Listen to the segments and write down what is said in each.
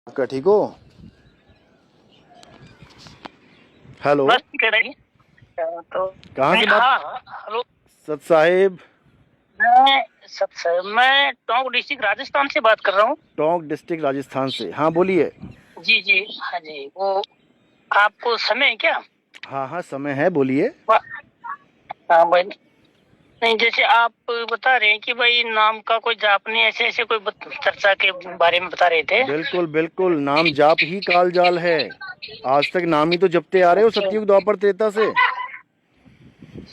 आपका ठीक हो? हेलो, बस ठीक है रही। तो कहाँ से बात? हाँ, हेलो। सत साहिब। मैं टोंक डिस्ट्रिक्ट राजस्थान से बात कर रहा हूँ। टोंक डिस्ट्रिक्ट राजस्थान से, हाँ बोलिए। जी जी, हाँ जी। वो आपको समय है क्या? हाँ हाँ, समय है, बोलिए। वा- हाँ भाई। नहीं, जैसे आप बता रहे हैं कि भाई नाम का कोई जाप नहीं, ऐसे ऐसे कोई चर्चा के बारे में बता रहे थे। बिल्कुल बिल्कुल, नाम जाप ही काल जाल है। आज तक नाम ही तो जपते आ रहे हो, अच्छा, सतयुग द्वापर त्रेता से।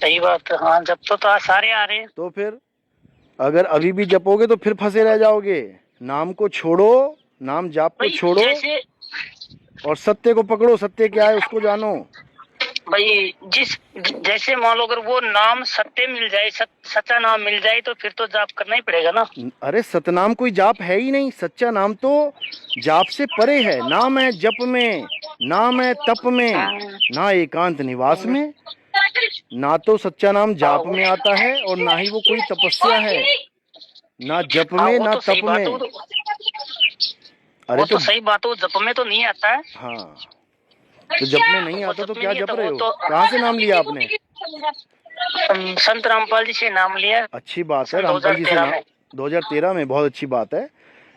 सही बात है। हाँ, जब तो आज सारे आ रहे हैं। तो फिर अगर अभी भी जपोगे तो फिर फंसे रह जाओगे। नाम को छोड़ो, नाम जाप को भाई छोड़ो जैसे और सत्य को पकड़ो। सत्य क्या है उसको जानो। भाई जैसे मान लो अगर वो नाम सत्य मिल जाए, सच्चा नाम मिल जाए, तो फिर तो जाप करना ही पड़ेगा ना। अरे सतनाम कोई जाप है ही नहीं। सच्चा नाम तो जाप से परे है। नाम है जप में, नाम है तप में, ना एकांत निवास में। ना तो सच्चा नाम हाँ जाप में आता है और ना ही वो कोई तपस्या है। ना जप हाँ, में वो ना तो सही तप बात है। में। अरे वो तो तो सही बात है, वो जप में तो नहीं आता है। हाँ, तो जप में नहीं वो आता जप तो में क्या नहीं जप आता, रहे वो हो? तो कहाँ से नाम लिया आपने? संत रामपाल जी से नाम लिया अच्छी बात है, सन रामपाल जी से 2013 नाम। में। 2013 में बहुत अच्छी बात है।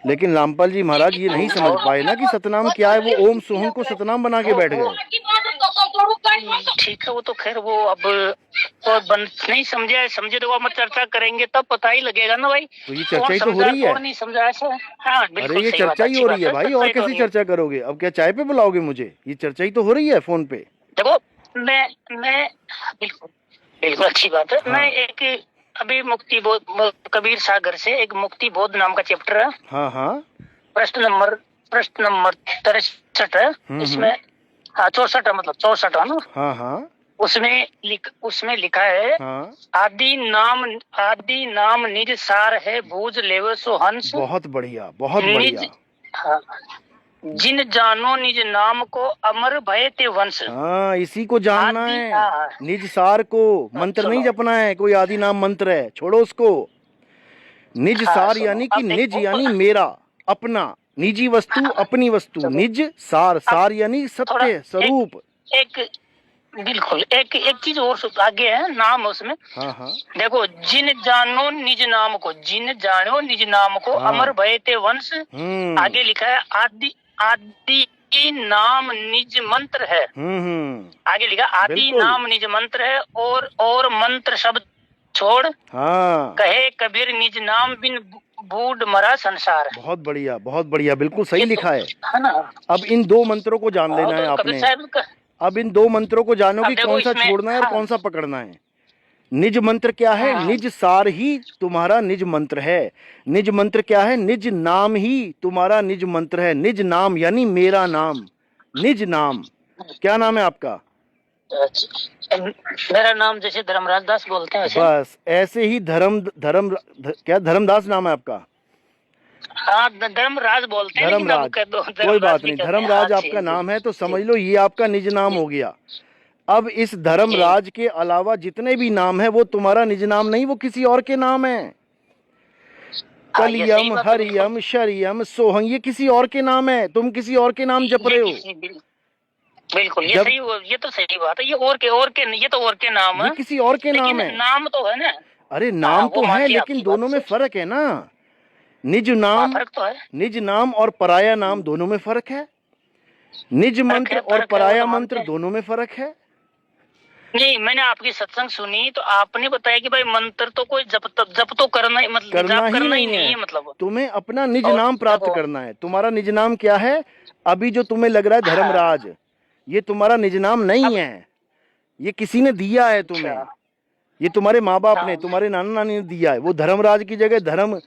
लेकिन रामपाल जी महाराज ये नहीं समझ और पाए ना कि सतनाम क्या है। वो ओम सोहम को सतनाम बना के बैठ वो गए। ठीक है, वो तो खैर वो अब तो नहीं समझे, समझे तो हम चर्चा करेंगे तब पता ही लगेगा ना भाई। तो ये कौन चर्चा ही तो हो समझा रही है। कौन नहीं समझा, ऐसा है। हाँ, अरे बिल्कुल ये सही बात चर्चा है, ही अच्छी हो रही बात है है, भाई, और चर्चा ही तो हो कैसी रही है। चर्चा करोगे? अब क्या चाय पे बुलाओगे मुझे? ये चर्चा ही तो हो रही है फोन पे। देखो, मैं बिल्कुल बिल्कुल अच्छी बात है। मैं हाँ एक अभी मुक्ति बोध कबीर सागर से एक मुक्ति बोध नाम का चैप्टर है। हाँ हाँ। प्रश्न नंबर प्रश्न नंबर 63 है इसमें। हम्म। हाँ, 64 है, मतलब 64 है ना। हाँ हाँ उसमें लिखा है, हाँ। आदि नाम आदि नाम निज सार है, भूज लेव सो हंस। बहुत बढ़िया, बहुत निज बढ़िया। हाँ, जिन जानो निज नाम को, अमर भय ते वंश। हाँ, इसी को जानना आदि है। निज सार को। मंत्र नहीं सुनो। जपना है, कोई आदि नाम मंत्र है, छोड़ो उसको। निज हाँ सार सुनो, यानी कि अब निज देखो। यानी मेरा, अपना। निजी वस्तु, अपनी वस्तु। चलो, निज सार, अब सार यानी थोड़ा सत्य एक स्वरूप। एक बिल्कुल एक एक चीज और आगे है नाम उसमें। हाँ हाँ देखो, जिन जानो निज नाम को, जिन जानो निज नाम को, अमर हाँ। भय ते वंश। हम्म आगे लिखा है, आदि आदि नाम निज मंत्र है। आगे लिखा, आदि बिल्कुल। नाम निज मंत्र है, और मंत्र शब्द छोड़, हाँ, कहे कबीर निज नाम बिन बूढ़ मरा संसार। बहुत बढ़िया, बहुत बढ़िया, बिल्कुल सही ये तो लिखा है। है ना। अब इन दो मंत्रों को जान हाँ, लेना है तो कबीर आपने। साहब का। अब इन दो मंत्रों को जानो अब कि देखो कौन सा इसमें। छोड़ना है और हाँ कौन सा पकड़ना है। निज मंत्र क्या है? हाँ, निज सार ही तुम्हारा निज मंत्र है। निज मंत्र क्या है? निज नाम ही तुम्हारा निज मंत्र है। निज नाम यानी मेरा नाम। निज नाम। क्या नाम है आपका? अच्छा। मेरा नाम जैसे धर्मराज दास बोलते हैं वैसे। बस ऐसे ही क्या धर्मदास नाम है आपका? हाँ, धर्मराज बोलते हैं, लेकिन अब धर्मराज। कह दो कोई धर्मराज बात भी नहीं, कहते हैं। हाँ धर्मराज जी आपका जी नाम है तो जी समझ लो ये आपका निज नाम जी हो गया। अब इस धर्मराज के अलावा जितने भी नाम है वो तुम्हारा निज नाम नहीं, वो किसी और के नाम है। हाँ, ये सही कलियम, बात है, बिल्कुल। हरियम, शरियम, सोहम, ये किसी और के नाम है। तुम किसी और के नाम जप ये रहे हो। किसी बिल्कुल ये जब सही, ये तो सही बात है। ये तो और के नाम ये है, किसी और के नाम लेकिन है। नाम तो है ना। अरे हाँ, नाम वो तो मान है, लिया लेकिन आपकी बात दोनों में से। फर्क है ना। निज हाँ, नाम, फर्क तो है। निज नाम और पराया नाम दोनों में फर्क है। निज मंत्र और फर्क है, वो पराया तो मानते मंत्र हैं। दोनों में फर्क है। नहीं, मैंने आपकी सत्संग सुनी तो आपने बताया कि भाई मंत्र तो कोई जप तो करना ही, मतलब करना जाप ही करना ही नहीं नहीं है। है, मतलब। तुम्हें अपना निज और नाम प्राप्त देखो। करना है। तुम्हारा निज नाम क्या है? अभी जो तुम्हें लग रहा है हाँ, धर्मराज, ये तुम्हारा निज नाम नहीं अब है। ये किसी ने दिया है अच्छा। तुम्हें। ये तुम्हारे माँ बाप ने, हाँ तुम्हारे नाना नानी ने दिया है। वो धर्मराज की जगह धर्म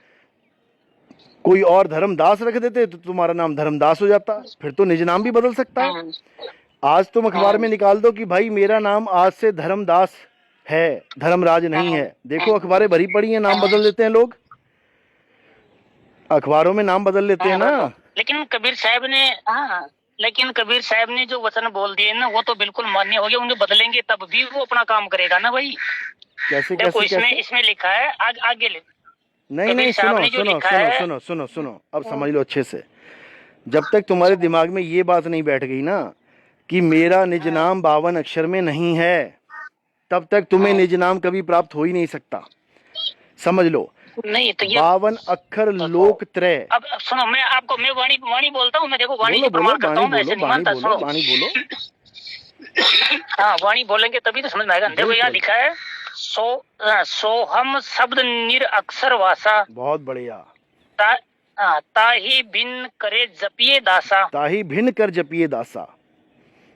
कोई और धर्मदास रख देते तो तुम्हारा नाम धर्मदास हो जाता। फिर तो निज नाम भी बदल सकता है। हाँ आज तुम अखबार हाँ में निकाल दो कि भाई मेरा नाम आज से धर्मदास है, धर्मराज नहीं हाँ है। देखो अखबारें भरी पड़ी हैं, नाम बदल देते हैं लोग। अखबारों में नाम बदल लेते हैं हाँ, ना। बदलो। लेकिन कबीर साहब ने, हाँ, लेकिन कबीर साहब ने जो वचन बोल दिए ना, वो तो बिल्कुल मान्य हो गया। उन्हें बदलेंगे तब भी वो अपना काम करेगा ना भाई। कैसे देखो, कैसे इसमें कैसे? इसमें लिखा है, आगे नहीं कबीर नहीं, साहब सुनो ने जो सुनो लिखा सुनो है। सुनो सुनो सुनो, अब समझ लो अच्छे से। जब तक तुम्हारे दिमाग में ये बात नहीं बैठ गई ना कि मेरा निज नाम 52 अक्षर में नहीं है, तब तक तुम्हें निज नाम कभी प्राप्त हो ही नहीं सकता। समझ लो, नहीं तो ये 52 अक्षर लोक त्रय। अब सुनो, मैं वाणी वाणी बोलता हूँ, मैं देखो वाणी बोलो की बोलो, प्रमाण करता बाणी हूँ, मैं ऐसे बोलो, नहीं बाणी मानता। बोलो, सुनो, बाणी बोलो। हाँ वाणी बोलेंगे तभी तो समझ में आएगा। देखो यहाँ बिल्कुल। लिखा है सोहम शब्द निरअक्षर वासा, बहुत बढ़िया। ताही भिन्न करे जपिए दासा। ताही भिन्न कर जपिए दासा।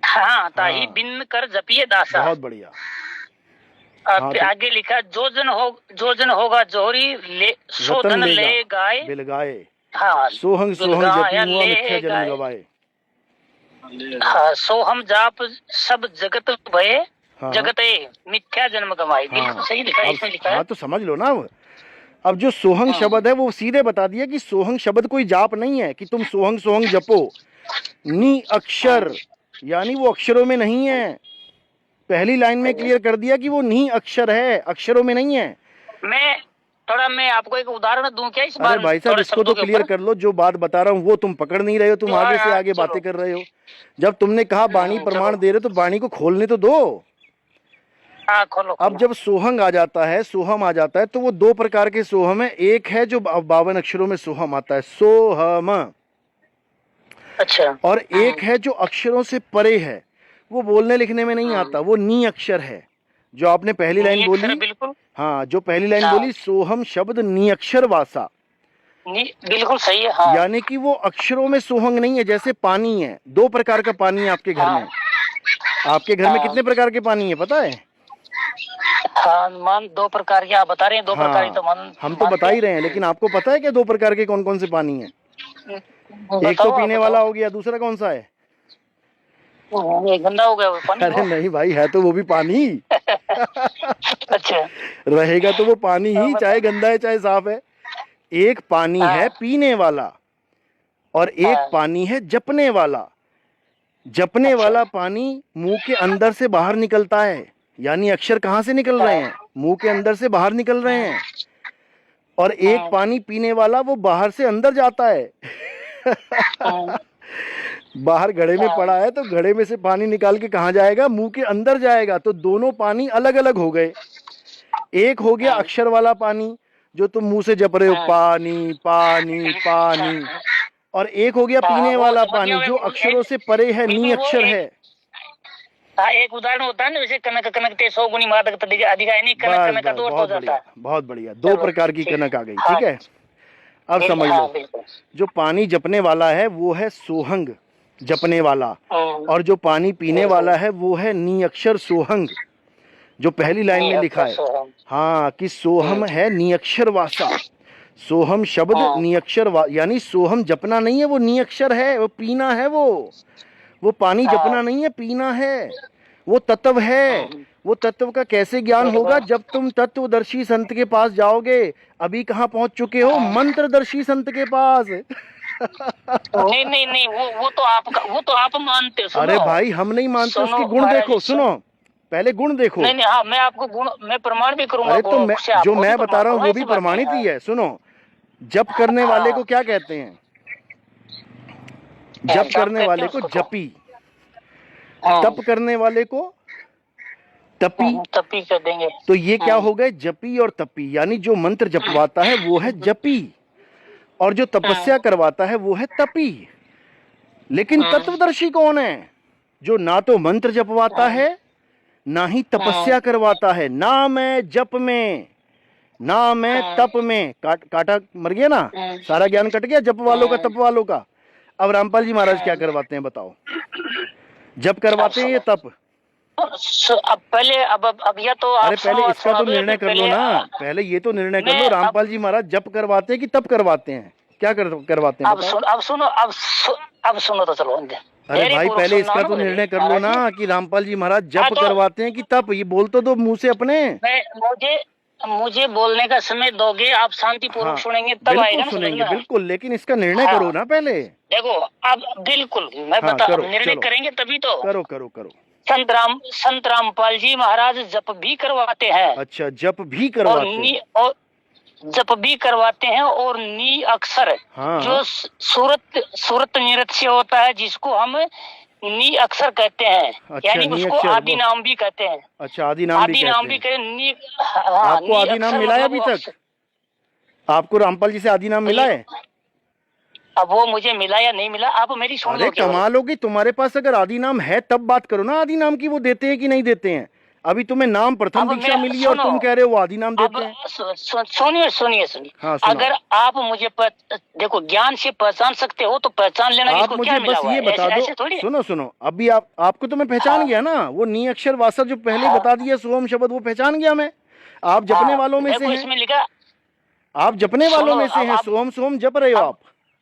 हाँ, ताही हाँ। भिन्न कर जपिए दासा। बहुत बढ़िया। फिर आगे लिखा जो जन होगा जोहरी ले सो रतन धन लेगा ले गाय। बिलगाए, हाँ, सोहंग सोहंग बिलगाया जपी मुआ मिथ्या ले जन्म गाय। गवाए। हाँ, सोहम जाप सब जगत भये, हाँ। जगते मिथ्या जन्म गवाए। बिल्कुल हाँ। सही लिखा है, इसमें लिखा है। हाँ तो समझ लो ना। अब जो सोहंग शब्द है वो सीधे बता दिया कि सोहंग शब्द कोई जाप नहीं है कि तुम सोहंग सोहंग जपो। नी अक्षर यानी वो अक्षरों में नहीं है। पहली लाइन में क्लियर कर दिया कि वो नी अक्षर है, अक्षरों में नहीं है। मैं आपको एक उदाहरण दूं क्या इस बार? अरे भाई साहब, इसको तो क्लियर कर लो। जो बात बता रहा हूँ वो तुम पकड़ नहीं रहे हो, तुम आगे से आगे बातें कर रहे हो। जब तुमने कहा बाणी प्रमाण दे रहे हो तो बाणी को खोलने तो दो। हाँ, खोलो। अब जब सोहंग आ जाता है, सोहम आ जाता है, तो वो दो प्रकार के सोहम है। एक है जो 52 अक्षरों में सोहम आता है, सोहम। अच्छा। और एक है जो अक्षरों से परे है, वो बोलने लिखने में नहीं आता, वो नी अक्षर है। जो आपने पहली लाइन बोली, बिल्कुल। हाँ, जो पहली लाइन बोली सोहम शब्द नी अक्षर वासा, बिल्कुल सही है। हाँ। यानी कि वो अक्षरों में सोहंग नहीं है। जैसे पानी है, दो प्रकार का पानी है आपके घर में। आपके घर में कितने प्रकार के पानी है पता है? हाँ, मान दो प्रकार के आप बता रहे हैं, दो प्रकार तो हम तो बता ही रहे हैं, लेकिन आपको पता है क्या दो प्रकार के कौन कौन से पानी है? एक तो पीने वाला हो गया, दूसरा कौन सा है? ये गंदा हो गया वो पानी। अरे नहीं भाई, है तो वो भी पानी। अच्छा। रहेगा तो वो पानी ही, चाहे गंदा है चाहे साफ है। एक पानी है पीने वाला और एक पानी है जपने वाला। जपने वाला पानी मुंह के अंदर से बाहर निकलता है, यानी अक्षर कहाँ से निकल रहे हैं? मुंह के अंदर से बाहर निकल रहे हैं। और एक पानी पीने वाला वो बाहर से अंदर जाता है। बाहर घड़े में पड़ा है तो घड़े में से पानी निकाल के कहाँ जाएगा? मुंह के अंदर जाएगा। तो दोनों पानी अलग अलग हो गए। एक हो गया अक्षर वाला पानी जो तुम मुंह से जप रहे हो, पानी पानी पानी। और एक हो गया पीने वाला पानी जो अक्षरों से परे है, नी अक्षर है। एक उदाहरण होता है ना, जैसे कनक कनकते 100 गुनी मादक अधिकारिणी, कनक कनक का दो अर्थ हो जाता है। बहुत बढ़िया, दो प्रकार की कनक आ गई। ठीक है, अब समझ लो। जो पानी जपने वाला है वो है सोहंग, जपने वाला। और जो पानी पीने वाला है वो है नी अक्षर सोहंग, जो पहली लाइन में लिखा है। हाँ, कि सोहम है नी अक्षर वासा। सोहम शब्द नी अक्षर यानी सोहम जपना नहीं है, वो नी अक्षर है, वो पीना है। वो पानी जपना नहीं है, पीना है। वो तत्व है। वो तत्व का कैसे ज्ञान होगा? जब तुम तत्वदर्शी संत के पास जाओगे। अभी कहाँ पहुंच चुके हो? मंत्रदर्शी संत के पास। नहीं नहीं नहीं, वो तो आप मानते हो। अरे भाई, हम नहीं मानते। उसके गुण देखो। सुनो, पहले गुण देखो। नहीं नहीं, हाँ, मैं आपको गुण मैं प्रमाण भी करूंगा। अरे तो जो मैं बता रहा हूँ वो भी प्रमाणित ही है। सुनो, जप करने वाले को क्या कहते हैं? जप करने वाले को जपी, तप करने वाले को तपी कर देंगे। तो ये क्या हो गए? जपी और तपी। यानी जो मंत्र जपवाता है वो है जपी, और जो तपस्या करवाता है वो है तपी। लेकिन तत्वदर्शी कौन है? जो ना तो मंत्र जपवाता है ना ही तपस्या करवाता है। ना मैं जप में, ना मैं तप में। काटा मर गया ना, सारा ज्ञान कट गया जप वालों का, तप वालों का। अब रामपाल जी महाराज क्या करवाते हैं बताओ? जप करवाते हैं या तप? अब पहले अब यह तो अरे पहले इसका तो निर्णय कर लो ना। पहले ये तो निर्णय कर लो, रामपाल जी महाराज जप करवाते हैं कि तप करवाते हैं? क्या करवाते हैं? अब सुनो तो चलो। अरे भाई, पहले इसका तो निर्णय कर लो ना कि रामपाल जी महाराज जप करवाते हैं कि तप। ये बोल तो दो मुंह से अपने। मुझे बोलने का समय दोगे, आप शांति पूर्वक सुनेंगे तब आएगा ना। सुनेंगे बिल्कुल, लेकिन इसका निर्णय करो ना पहले। देखो, अब बिल्कुल मैं बता, निर्णय करेंगे तभी तो। करो। संत रामपाल जी महाराज जप भी करवाते हैं। अच्छा, जप भी करवाते हैं। जप भी करवाते हैं, और नी अक्षर हाँ जो सूरत सूरत नृत्य होता है, जिसको हम नी अक्षर कहते हैं, अच्छा, यानी नी उसको अक्षर, आदि नाम भी कहते हैं। अच्छा, आदि नाम भी आदि नाम कहते भी हैं। कहते नी, हाँ, आपको नी आदि नाम अक्षर मिला है मतलब अभी वो तक? आपको रामपाल जी से आदि नाम मिला है? अब वो मुझे मिला या नहीं मिला, आप मेरी सुन अरे लो केवल। कमाल होगी, तुम्हारे पास अगर आदि नाम है तब बात करो ना, आदि नाम की वो देते हैं कि नहीं देते हैं? अभी तुम्हें नाम प्रथम अब दीक्षा मैं मिली है और सुनो, तुम कह रहे हो वो आदि नाम अब देते हैं। सुनिए सुनिए सुनिए, हाँ, सुनाओ। अगर आप मुझे देखो, ज्ञान से पहचान सकते हो तो पहचान लेना, कि आप इसको मुझे क्या मिला बस हुआ ये है, बता ऐसे दो, ऐसे थोड़ी। सुनो सुनो, अभी आपको तो मैं पहचान हाँ, गया ना, वो नी अक्षर वासर जो पहले हाँ, बता दिया सोम शब्द, वो पहचान गया मैं। आप जपने हाँ, वालों में से देखो हैं, इसमें लिखा, आप जपने वालों सुनो में से अब हैं, आप, सोम सोम जप रहे हो अब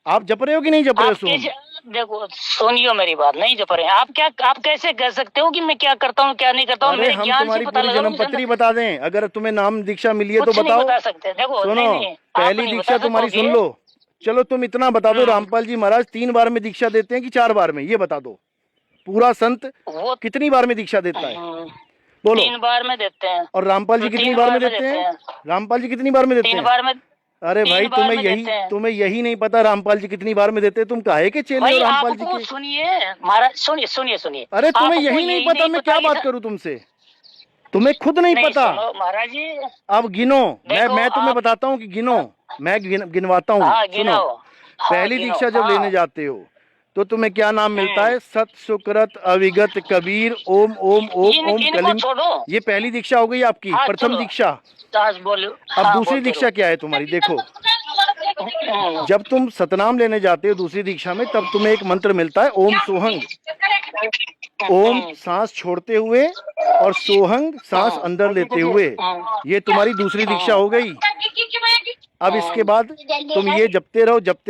आप जप रहे हो कि नहीं जप रहे हो आप सोम? कैसे, देखो सुनियो मेरी बात, नहीं जप रहे हैं आप, क्या आप कैसे कह सकते हो कि मैं क्या करता हूँ क्या नहीं करता हूँ? अरे मेरे हम ज्ञान से तुम्हारी पता पूरी लगा लो जन्म मुझे पत्री बता दें, अगर तुम्हें नाम दीक्षा मिली है तो कुछ नहीं बताओ। बता सकते। देखो सुनो, नहीं नहीं, आप पहली नहीं दीक्षा बता तुम्हारी सकोगे। सुन लो। चलो तुम इतना बता दो, हम्म, रामपाल जी महाराज 3 बार में दीक्षा देते हैं कि 4 बार में, ये बता दो। पूरा संत वो कितनी बार में दीक्षा देता है? बोलो। 3 बार में देते हैं। और रामपाल जी कितनी तीन बार में बार में देते देते हैं? हैं। रामपाल जी कितनी बार में देते 3 हैं? बार में, अरे भाई 3 बार में देते हैं। तुम्हें यही नहीं पता रामपाल जी कितनी बार में देते हैं? तुम काहे के चेले हो भाई रामपाल जी आपको के? सुनिए महाराज, सुनिए सुनिए सुनिए, अरे तुम्हें आपको यही नहीं पता, मैं क्या कि बात करूं तुमसे? तुम्हें खुद नहीं नहीं, पता। सुनो महाराज जी, अब गिनो, देखो मैं तुम्हें आप, बताता हूँ कि गिनो। मैं गिनवाता हूँ, हाँ सुनो। गिनो, हाँ पहली गिनो, दीक्षा जब लेने हाँ। जाते हो तो तुम्हें क्या नाम मिलता है? सत सुकृत अविगत कबीर ओम ओम ओम ओम इनको कलिम। छोड़ो। ये पहली दीक्षा हो गई आपकी, हाँ प्रथम चलो, दीक्षा। बोलो। अब हाँ दूसरी बोलते दीक्षा क्या है तुम्हारी? देखो, जब तुम सतनाम लेने जाते हो दूसरी दीक्षा में, तब तुम्हें एक मंत्र मिलता है ओम सोहंग। ओम सांस छोड़ते हुए और सोहंग सांस अंदर लेते हुए, ये तुम्हारी दूसरी दीक्षा हो गई। अब इसके बाद तुम ये जपते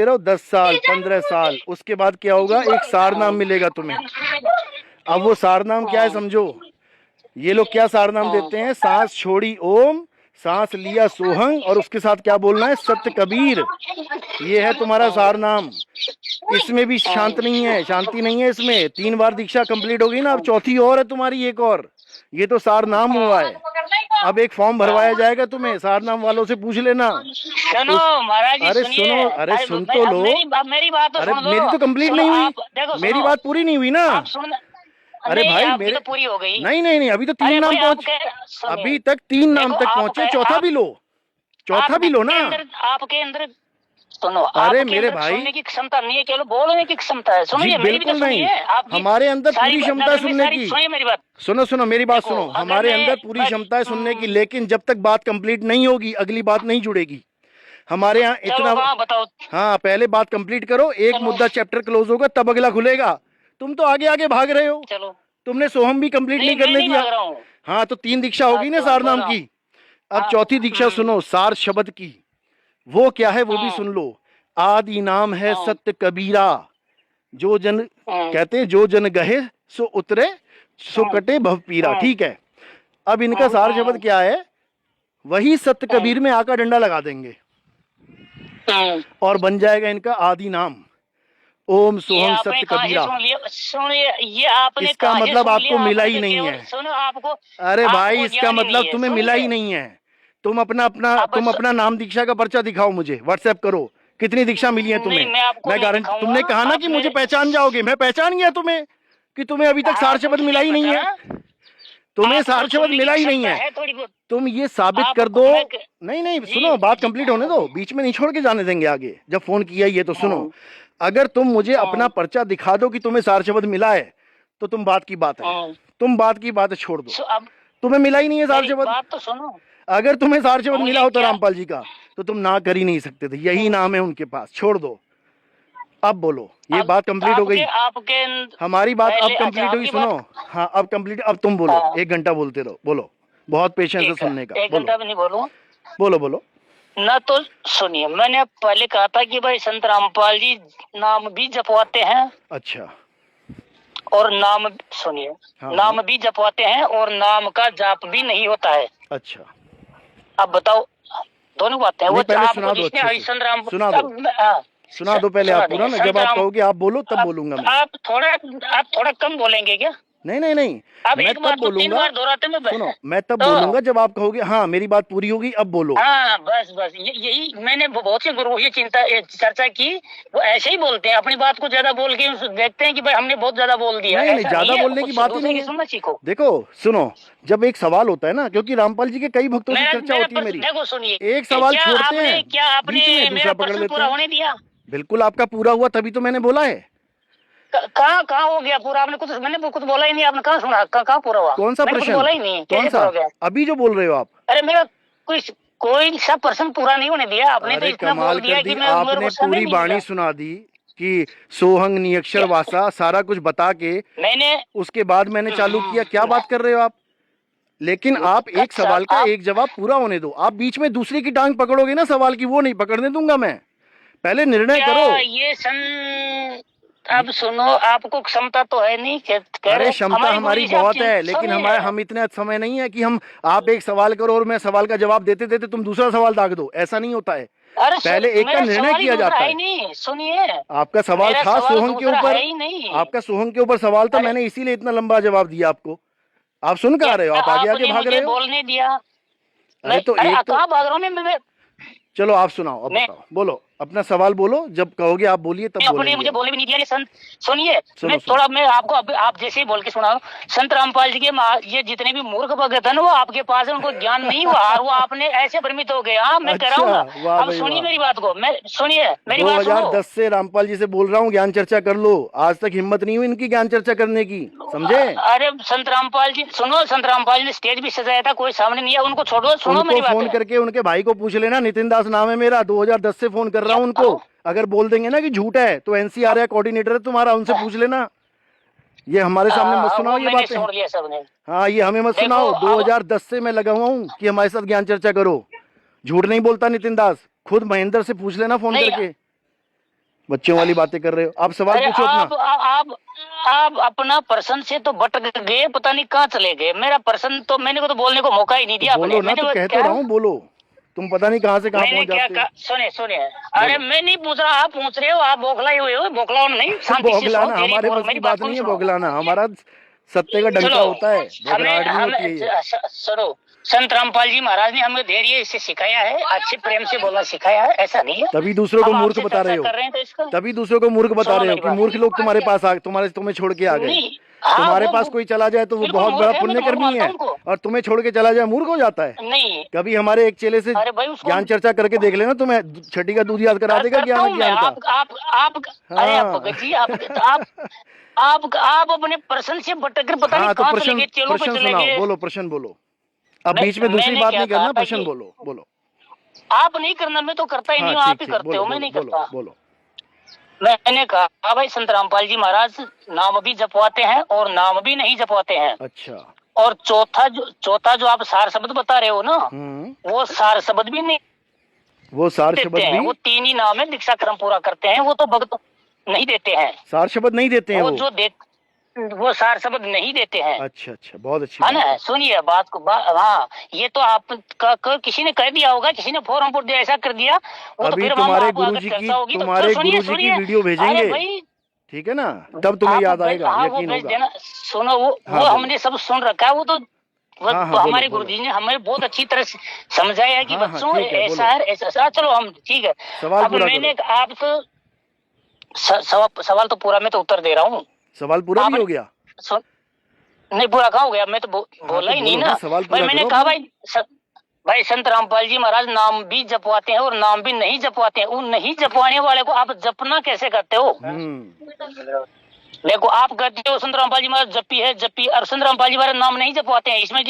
रहो 10 साल 15 साल, उसके बाद क्या होगा? एक सार नाम मिलेगा तुम्हें। अब वो सार नाम क्या है समझो। ये लोग क्या सार नाम देते हैं? सांस छोड़ी ओम, सांस लिया सोहंग, और उसके साथ क्या बोलना है? सत्य कबीर। ये है तुम्हारा सार नाम। इसमें भी शांति नहीं है इसमें। 3 बार दीक्षा कंप्लीट हो गई ना, अब चौथी और है तुम्हारी, एक और। ये तो सार नाम हुआ है। अब एक फॉर्म भरवाया जाएगा तुम्हें, सार नाम वालों से पूछ लेना। सुनो महाराज जी, अरे सुनिए। सुनो, अरे सुन तो लो। मेरी बात तो अरे सुन लो। मेरी तो कंप्लीट नहीं हुई, देखो मेरी बात पूरी नहीं हुई ना। आप सुन, अरे नहीं, भाई आपकी मेरे तो पूरी हो गई। नहीं, अभी तो 3 अरे नाम भाई आप पहुंच, अभी तक 3 नाम देखो, तक पहुंचे, चौथा भी लो, चौथा भी लो ना। आपके अंदर सुनो, अरे आपके मेरे अंदर भाई, सुनने की क्षमता नहीं है, केवल बोलने की क्षमता है। जी सुनिए, मेरी भी तो बिल्कुल नहीं। सुनिए। आपकी हमारे अंदर सारी पूरी क्षमता है नजर में सुनने सारी- की। सुनिए मेरी बात। सुनो मेरी बात देखो, सुनो, अगर हमारे मैं- अंदर पूरी क्षमता है सुनने की, लेकिन जब तक बात कंप्लीट नहीं होगी अगली बात नहीं जुड़ेगी हमारे यहाँ चलो इतना। हाँ बताओ। हाँ, पहले बात कंप्लीट करो, एक चलो। मुद्दा चैप्टर क्लोज होगा तब अगला खुलेगा। तुम तो आगे आगे भाग रहे हो, चलो, तुमने सोहम भी कंप्लीट नहीं मैं करने नहीं भाग दिया। रहा हूँ। हाँ, तो 3 दीक्षा होगी ना सार नाम की। अब चौथी दीक्षा सुनो, सार शब्द की। वो क्या है वो भी सुन लो। आदि नाम है सत्य कबीरा, जो जन कहते हैं जो जन गहे सो उतरे सो कटे भव पीरा। ठीक है, अब इनका सार शब्द क्या है? वही सत्य कबीर में आका डंडा लगा देंगे और बन जाएगा इनका आदि नाम ओम सोहम सत्य कबीरा। सुनिए, ये आपने इसका कहाँ से मतलब सुन आपको लिया? मिला आपने ही तो नहीं केवल- है। सुनो आपको, अरे भाई, आपको इसका ज्ञान ही मतलब नहीं है। तुम्हें मिला ही नहीं है। तुम अपना अपना नाम दीक्षा का पर्चा दिखाओ, मुझे व्हाट्सएप करो, कितनी दीक्षा मिली है तुम्हें। मैं आपको मैं नहीं गारंटी, दिखाऊंगा। तुमने कहा ना आप कि मुझे मेरे- पहचान जाओगे, मैं पहचान गया तुम्हें कि तुम्हें अभी तक सार शब्द मिला ही नहीं है। तुम्हें सार शब्द मिला ही नहीं है। तुम ये साबित कर दो। नहीं, सुनो, बात कंप्लीट होने दो, बीच में नहीं छोड़ के जाने देंगे आगे। जब फोन किया ये तो सुनो, अगर तुम मुझे अपना पर्चा दिखा दो कि तुम्हें सार शब्द मिला है तो तुम बात की बात है, तुम बात की बात छोड़ दो। तुम्हें मिला ही नहीं है सार शब्द। बात तो सुनो, अगर तुम्हें सार शब्द मिला होता रामपाल जी का तो तुम ना कर ही नहीं सकते थे। यही नाम है उनके पास, छोड़ दो। अब बोलो, ये बात कंप्लीट हो गई आपके हमारी बात। अब पहले- कंप्लीट अच्छा, हुई, आपकी सुनो। हाँ, अब कंप्लीट। अब तुम बोलो, हाँ। 1 घंटा बोलते रहो, बोलो, बहुत पेशेंस है सुनने का। 1 घंटा भी नहीं बोलूं बोलो। ना तो सुनिए, मैंने पहले कहा था कि भाई संत रामपाल जी नाम भी जपवाते हैं। अच्छा, और नाम सुनिए, हाँ, नाम भी जपवाते हैं और नाम का जाप भी नहीं होता है। अच्छा, अब बताओ, दोनों बातें हैं। नहीं, वो पहले आपको सुना दो जिसने अच्छे से। संत राम सुना दो। सुना दो पहले आप पूरा ना, जब आप कहोगे आप बोलो तब बोलूंगा मैं। आप थोड़ा कम बोलेंगे क्या? नहीं नहीं नहीं, अब मैं एक तब बार तो 3 बोलूंगा, बार दोहराते में सुनो मैं तब तो बोलूंगा जब आप कहोगे हाँ मेरी बात पूरी होगी, अब बोलो। हाँ बस बस यही मैंने बहुत से गुरु ये चर्चा की। वो ऐसे ही बोलते हैं, अपनी बात को ज्यादा बोल के देखते हैं कि भाई हमने बहुत ज्यादा बोल दिया। नहीं नहीं, ऐसा ज्यादा नहीं है, बोलने की कुछ बात ही दूसरे नहीं की है। सुनना सीखो। देखो सुनो, जब एक सवाल होता है ना, क्योंकि रामपाल जी के कई भक्तों से मेरा चर्चा मेरा होती है प्रश्न मेरी, देखो, सुनिए, एक सवाल क्या छोड़ते आपने हैं क्या आपने बीच में मेरा दूसरा पकड़ प्रश्न लेते पूरा हैं। होने दिया? बिल्कुल आपका पूरा हुआ तभी तो मैंने बोला है। कहाँ कहाँ हो गया पूरा? आपने कुछ, मैंने कुछ बोला ही नहीं, आपने कहाँ सुना? कहाँ पूरा हुआ? कौन सा मैंने कुछ प्रश्न? बोला ही नहीं, कौन कैसे सा? पूरा हो गया? अभी जो बोल रहे हो आप? अरे मेरा कोई कोई सा प्रश्न पूरा नहीं होने दिया आपने, तो अरे इतना कमाल बोल दिया कर दी कि मैं, मेरे आपने, को समय पूरी नहीं बाणी मिला। सुना दी कि सोहंग नियक्षर वासा, सारा कुछ बता के मैंने उसके बाद मैंने चालू किया। क्या बात कर रहे हो आप? लेकिन आप एक अच्छा सवाल का आप एक जवाब पूरा होने दो। आप बीच में दूसरी की टांग पकड़ोगे ना सवाल की, वो नहीं पकड़ने दूंगा मैं। पहले निर्णय करो। क्या ये अब सुनो, आपको क्षमता तो है नहीं, कह अरे रहे क्षमता हमारी गुरुजी से आप बहुत है, लेकिन सुनिए। हमारे हम इतने समय नहीं है कि हम, आप एक सवाल करो और मैं सवाल का जवाब देते देते तुम दूसरा सवाल दाग दो, ऐसा नहीं होता है। अरे पहले एक का मेरा निर्णय सवाल ही किया दूसरा जाता है ही है। नहीं, सुनिए। आपका सवाल मेरा था सवाल सोहंग के दूसरा ऊपर, है ही नहीं। आपका सोहंग के ऊपर सवाल था, अरे मैंने इसीलिए इतना लंबा जवाब दिया आपको। आप सुन कहाँ रहे हो? क्या आप आगे आगे आपने भाग मुझे रहे हो। बोलने दिया? अरे तो अरे एक तो, कहाँ भाग रहा हूँ मैं? चलो आप सुनाओ, अब मैं बताओ, बोलो अपना सवाल बोलो, जब कहोगे आप बोलिए तब अपने बोलेंगे मुझे हम। बोलने भी नहीं दिया। ये संत सुनिए, सुनो मैं सुनो। थोड़ा, मैं आपको आप जैसे ही बोल के सुना, संत रामपाल जी के ये जितने भी मूर्ख भगत है ना, वो आपके पास है, उनको ज्ञान नहीं हुआ और वो आपने ऐसे भ्रमित हो गए। हाँ मैं कह रहा हूँ अच्छा, ना। वाह अब भाई सुनिए वाह। मेरी बात को, मैं सुनिए मेरी बात सुनो। 2010 से रामपाल जी से बोल रहा हूँ ज्ञान चर्चा कर लो, आज तक हिम्मत नहीं हुई इनकी ज्ञान चर्चा करने की, समझे? अरे संत रामपाल जी सुनो, संत रामपाल जी ने स्टेज भी सजाया था, कोई सामने नहीं है, उनको छोड़ो, सुनो उनको मेरी बात फोन है। करके उनके भाई को पूछ लेना, नितिन दास नाम है मेरा, 2010 से फोन कर रहा हूँ उनको। अगर बोल देंगे ना कि झूठ है तो एनसीआर या कोऑर्डिनेटर है तुम्हारा, उनसे पूछ लेना। ये हमारे सामने मत सुनाओ वो ये मैंने बातें। छोड़ लिया सबने। हाँ ये हमें मत देखो सुनाओ। अब 2010 से मैं लगा हुआ हूँ कि हमारे साथ ज्ञान चर्चा करो। झूठ नहीं बोलता नितिन दास, खुद महेंद्र से पूछ लेना फोन नहीं। करके। बच्चों वाली बातें कर रहे हो आप, सवाल अरे पूछो अपना। आप अपना प्रश्न से तो भटक गए, पता नहीं कहाँ चले गए। मेरा प्रश्न तो मैंने को तो बोलने को मौका ही नहीं दिया आपने। बोलो ना, मैंने तो वो कह तो क्या रहा हूँ बोलो। तुम पता नहीं कहाँ से कहाँ मैंने पहुंच क्या जाते कहा? हो। सुनिए सुनिए, अरे मैं नहीं पूछ रहा, आप पूछ रहे हो। आप बौखलाए हुए हो, बौखलाओ नहीं, शांति से सुनो। बौखलाना हमारे बस मेरी की बात बात को नहीं भी है, सुनो। बौखलाना हमारा सत्य का डंका सुनो, होता है, हमें बौखलाहट नहीं होती है ये। सुनो, संत रामपाल जी महाराज ने हमें धैर्य से सिखाया है, अच्छे प्रेम से बोलना सिखाया है, ऐसा नहीं है। तभी दूसरों को हम मूर्ख आपसे बता रहे चर्चा हो, कर रहे हैं तो इसका तभी दूसरों को मूर्ख बता सुनो रहे हो मेरी कि बात। मूर्ख लोग तुम्हारे पास आ, तुम्हें छोड़ के आ गए। नहीं, हाँ तुम्हारे वो पास कोई चला जाए तो वो बिल्कुल बहुत मूर्ख बड़ा है, मैं तो मूर्ख पुण्यकर्मी मानता है, हूं उनको। और तुम्हें छोड़ के चला जाए मूर्ख हो जाता है। नहीं, कभी हमारे एक चेले से अरे भाई उसको ज्ञान चर्चा करके देख लेना, तुम्हें छठी का दूध याद करा देगा करता ज्ञान हूं मैं। ज्ञान का। आप अरे आप हाँ भगत जी, आप अपने प्रश्न से भटक कर पता नहीं हाँ, तो कहाँ चले प्रश्न गए, चेलों पे प्रश्न चले सुनाओ, गए। बोलो प्रश्न बोलो। अब बीच में दूसरी मैंने बात क्या नहीं कहा करना, था प्रश्न कि बोलो बोलो। आप नहीं करना, मैं तो करता ही हाँ नहीं हूँ, ठीक आप ही ठीक, करते बोलो हो, मैं बोलो नहीं बोलो करता। बोलो। मैंने कहा भाई संत रामपाल जी महाराज नाम भी जपवाते हैं और नाम भी नहीं जपवाते हैं। अच्छा। और चौथा जो आप सार शब्द बता रहे हो ना, वो सार शब्द भी नहीं वो सार देते शब्द हैं। भी, वो 3 ही नाम है, दीक्षा क्रम पूरा करते हैं, वो तो भक्त नहीं देते हैं। सार शब्द नहीं देते हैं वो वो। जो दे वो सार शब्द नहीं देते हैं। अच्छा अच्छा, बहुत अच्छी है बात ना? है। सुनिए बात को। हाँ, ये तो आप किसी ने कह दिया होगा, किसी ने फोरम पर दिया, ऐसा कर दिया, वो तो अभी फिर हम तुम्हारे आप अगर गुरुजी की, चर्चा होगी तो तुम्हारे सुनिए गुरुजी की सुनिए। वीडियो अरे भेजेंगे, भाई ठीक है ना, तब तुम्हें आप याद आएगा, हाँ वो यकीन भेज होगा। देना। सुनो वो हाँ, वो बोलो। हमने सब सुन रखा है। वो तो हाँ हाँ, तो बोलो हमारे बोलो। गुरुजी ने हमें बहुत अच्छी तरह से समझाया है कि हाँ हाँ, बच्चों ठीक है, ऐसा बोलो। है ऐसा। चलो हम ठीक है। सवाल अब पूरा मैंने करो। आपको सवाल तो पूरा मैं तो उत्तर दे रहा हूँ। सवाल पूरा भी हो गया? नहीं पूरा कहाँ हो गया? मैं तो हाँ बोला तो ही नहीं बोलो ना। सवाल भाई पूरा मैंने करो कहा अपना। भाई संत रामपाल जी महाराज नाम भी जपवाते हैं और नाम भी नहीं जपवाते हैं। उन नहीं जपवाने वाले को आप जपना कैसे करते हो? देखो आप कहते हो संत रामपाल जी महाराज जप्पी, और संत रामपाल जी महाराज नाम नहीं जपवाते हैं। इसमें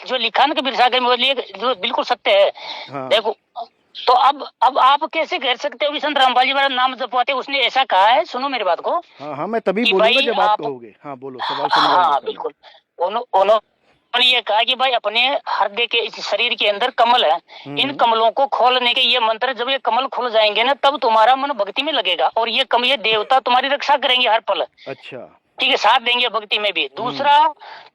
जो लिखा ना कबीर सागर में, जो बिल्कुल सत्य है। हाँ। देखो तो अब आप कैसे कह सकते हो कि संत रामपाल जी महाराज नाम जपवाते हैं? उसने ऐसा कहा है, सुनो मेरी बात को। हाँ हाँ, मैं तभी कि बोलूंगा भाई जब आप कहोगे। हाँ बोलो, सवाल समझाओ। हाँ बिल्कुल। उन्होंने ये कहा कि भाई अपने हृदय के इस शरीर के अंदर कमल है, इन कमलों को खोलने के ये मंत्र, जब ये कमल खुल जाएंगे ना, तब तुम्हारा मन भक्ति में लगेगा और ये देवता तुम्हारी रक्षा करेंगे हर पल। अच्छा, ठीक है, साथ देंगे भक्ति में भी। दूसरा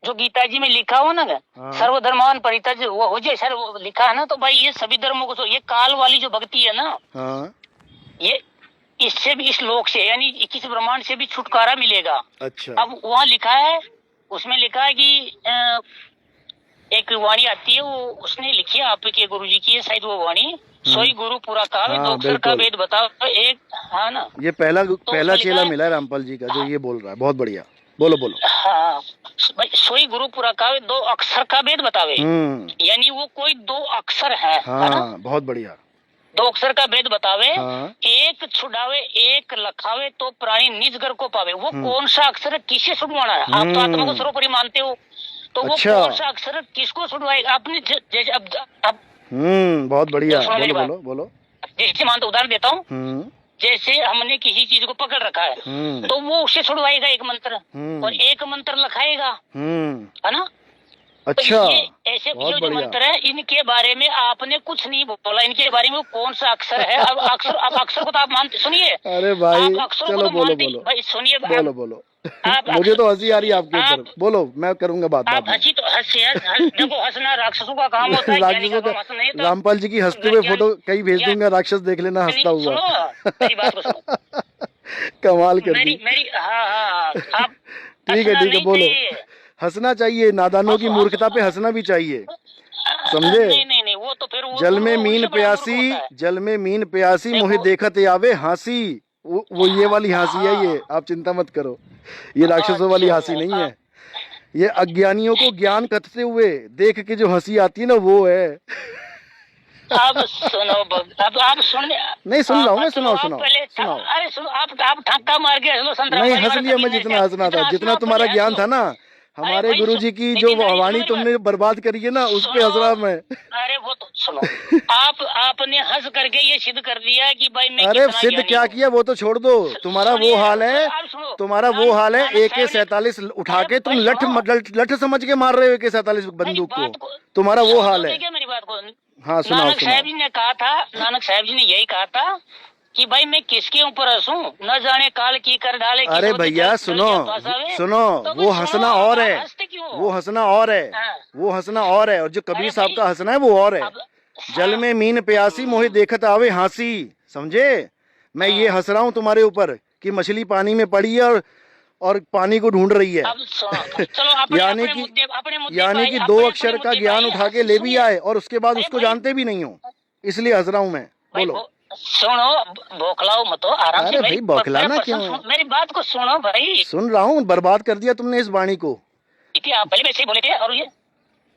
जो गीता जी में लिखा हो ना, सर्वधर्मान परित्यज वो हो जाए सर, वो लिखा है ना, तो भाई ये सभी धर्मों को, ये काल वाली जो भक्ति है ना, ये इससे भी, इस लोक से यानी 21 ब्रह्मांड से भी छुटकारा मिलेगा। अच्छा। अब वहाँ लिखा है उसमें लिखा है कि एक वाणी आती है, वो उसने लिखी है आपके गुरुजी की है शायद वो वाणी, सोई गुरु पूरा कावे, हाँ, दो अक्षर का बिल्कुल। वेद बताओ एक, हाँ ना। ये पहला उसमें लिखा चेला है, मिला है रामपाल जी का जो ये बोल रहा है, बहुत बढ़िया। बोलो बोलो। हाँ भाई, सोई गुरु पूरा कावे, दो अक्षर का वेद बतावे, हम्म। यानी वो कोई दो अक्षर है ना। हाँ, बहुत बढ़िया। दो अक्षर का वेद बतावे, हाँ। एक छुड़ावे एक लखावे, तो प्राणी निज घर को पावे। वो कौन सा अक्षर है, किसे छुड़वाना है? आप तो आत्मा को सर्वोपरि मानते हो, तो वो अच्छा। कौन सा अक्षर किसको छुड़वाएगा? आपने जैसे अब बहुत बढ़िया। सुनो मेरी बोलो बात। बोलो बोलो। जैसे मानते, उदाहरण देता हूँ, जैसे हमने किसी चीज को पकड़ रखा है, तो वो उससे छुड़वाएगा एक मंत्र, और एक मंत्र लिखाएगा, है ना। अच्छा, तो ये ऐसे ये जो मंत्र है, इनके बारे में आपने कुछ नहीं बोला, इनके बारे में वो कौन सा अक्षर है। अब अक्षर को तो आप मानते, सुनिए। अरे भाई आप अक्षरों को चलो तो बोलो मानते बोलो। भाई, सुनिए। बोलो बोलो। आप मुझे तो हंसी आ रही है आपके ऊपर। बोलो, मैं करूंगा बात आप बाद में। हंसी तो देखो, हंसना राक्षसों का काम होता है, ज्ञानी का काम हंसना नहीं। तो रामपाल जी की हंसते हुए फोटो कहीं भेज दूंगा, राक्षस देख लेना हंसता हुआ। सुनो मेरी बात को सुनो। कमाल कर दी। मेरी हाँ, आप ठीक है बोलो। हंसना चाहिए, नादानों की मूर्खता पे हंसना भी चाहिए, समझे। नहीं, वो तो फिर जल में मीन प्यासी, जल में मीन प्यासी, मोहे देखत आवे हंसी। वो ये वाली हंसी है ये, आप चिंता मत करो। ये राक्षसों वाली हंसी नहीं है, ये अज्ञानियों को ज्ञान कथते हुए देख के जो हंसी आती है ना, वो है। अब सुनो, अब आप सुन नहीं सुन रहा हूँ मैं, सुनाओ सुनाओ सुनाओ। अरे सुनो, आप ठक्का मार के हंस लो। नहीं हंस लिया मैं, जितना हंसना था, जितना तुम्हारा ज्ञान था ना, हमारे गुरुजी की जो वाणी तुमने बर्बाद करी है ना, उस पे हंस रहा मैं। अरे वो तो सुनो, आपने हंस करके ये सिद्ध कर दिया कि भाई मैं अरे सिद्ध क्या किया वो तो छोड़ दो, तुम्हारा वो हाल है, तुम्हारा वो हाल है। AK-47 उठा के तुम लठ समझ के मार रहे हो, AK-47 बंदूक को, तुम्हारा वो हाल है। मेरी बात को हाँ सुनाओ। नानक साहब जी ने कहा था, नानक साहब जी ने यही कहा था कि भाई मैं किसके ऊपर हंसूं, न जाने काल की कर डाले। अरे भैया सुनो सुनो, वो हंसना और है, वो हंसना और है, वो हंसना और है, और जो कबीर साहब का हंसना है वो और है। जल में मीन प्यासी, मोहे देखत आवे हंसी, समझे। मैं ये हंस रहा हूँ तुम्हारे ऊपर कि मछली पानी में पड़ी है और पानी को ढूंढ रही है। यानी कि दो अक्षर का ज्ञान उठा के ले भी आए और उसके बाद उसको जानते भी नहीं हो, इसलिए हंस रहा हूँ मैं। बोलो। सुनो, बौखलाओ मत, आराम से। अरे भाई बौखलाना क्यों है? मेरी बात को सुनो भाई। सुन रहा हूँ, बर्बाद कर दिया तुमने इस वाणी को। आप पहले वैसे ही बोले थे, और ये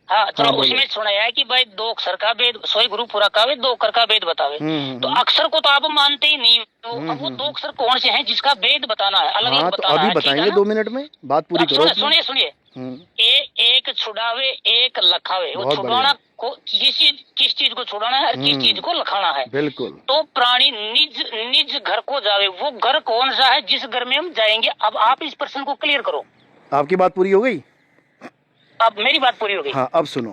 हाँ चलो, उसमें सुनाया है कि भाई दो अक्षर का वेद, सोई गुरु पूरा कावे, दो अक्षर का वेद बतावे। तो अक्षर को तो आप मानते ही नहीं हो। अब वो दो अक्षर कौन से हैं जिसका वेद बताना है, अलग अलग बताना है। अभी बताएंगे 2 मिनट में, बात पूरी करो। सुनिए, एक छुड़ावे एक लखावे। वो छुड़ाना को किस चीज को छुड़ाना है, किस चीज को लखाना है। बिल्कुल। तो प्राणी निज घर को जावे। वो घर कौन सा है जिस घर में हम जाएंगे? अब आप इस प्रश्न को क्लियर करो। आपकी बात पूरी हो गई? अब मेरी बात पूरी हो गई। हाँ, अब सुनो।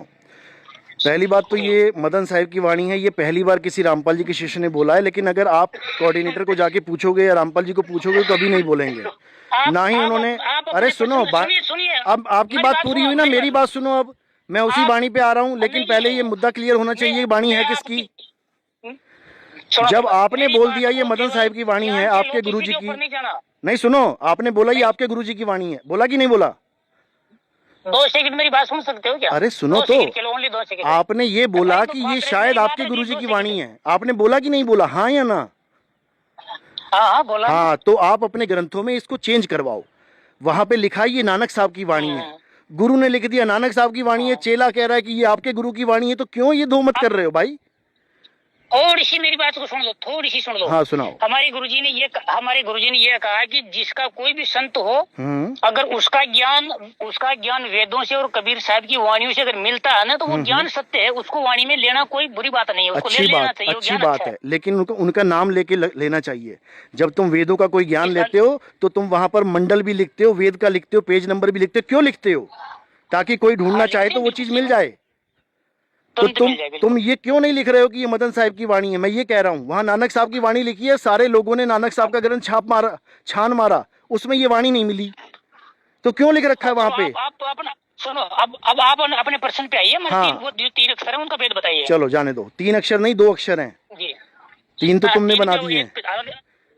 पहली बात तो ये मदन साहब की वाणी है, ये पहली बार किसी रामपाल जी के शिष्य ने बोला है, लेकिन अगर आप कोऑर्डिनेटर को जाके पूछोगे या रामपाल जी को पूछोगे तो कभी नहीं बोलेंगे, ना ही उन्होंने। अरे सुनो, अब आपकी बात पूरी हुई ना, मेरी बात सुनो। अब मैं उसी वाणी पे आ रहा हूँ, लेकिन पहले ये मुद्दा क्लियर होना चाहिए, वाणी है किसकी। जब आपने बोल दिया ये मदन साहब की वाणी है, आपके गुरुजी की, नहीं सुनो, आपने बोला ये आपके गुरुजी की वाणी है, बोला कि नहीं बोला? 2 सेकंड मेरी बात सुन सकते हो क्या? अरे सुनो तो, आपने ये बोला कि ये शायद आपके गुरुजी की वाणी है, आपने बोला कि नहीं बोला? हाँ या ना? हाँ बोला। हाँ, तो आप अपने ग्रंथों में इसको चेंज करवाओ। वहां पे लिखा है ये नानक साहब की वाणी है, गुरु ने लिख दिया नानक साहब की वाणी है, चेला कह रहा है कि ये आपके गुरु की वाणी है, तो क्यों ये दो मत कर रहे हो भाई? थोड़ी सी मेरी बात को सुन लो, थोड़ी सी सुन लो। हाँ सुनाओ। हमारे गुरुजी ने ये कहा कि जिसका कोई भी संत हो, अगर उसका ज्ञान वेदों से और कबीर साहब की वाणियों से अगर मिलता है ना, तो वो ज्ञान सत्य है, उसको वाणी में लेना कोई बुरी बात नहीं है, उसको ले लेना चाहिए। अच्छी बात है, लेकिन उनका नाम लेके लेना चाहिए। जब तुम वेदों का कोई ज्ञान लेते हो तो तुम वहां पर मंडल भी लिखते हो, वेद का लिखते हो, पेज नंबर भी लिखते हो। क्यों लिखते हो? ताकि कोई ढूंढना चाहे तो वो चीज मिल जाए। तो तुम ये क्यों नहीं लिख रहे हो कि ये मदन साहब की वाणी है? मैं ये कह रहा हूँ, वहां नानक साहब की वाणी लिखी है, सारे लोगों ने नानक साहब का ग्रंथ छान मारा, उसमें ये वाणी नहीं मिली, तो क्यों लिख रखा है वहां पे? आप अपना सुनो, अब आप अपने प्रश्न पे आइए। हाँ। वो 3 अक्षर है, उनका भेद बताइए। चलो जाने दो, 3 अक्षर नहीं 2 अक्षर हैं। 3 तो तुमने बना दिए हैं,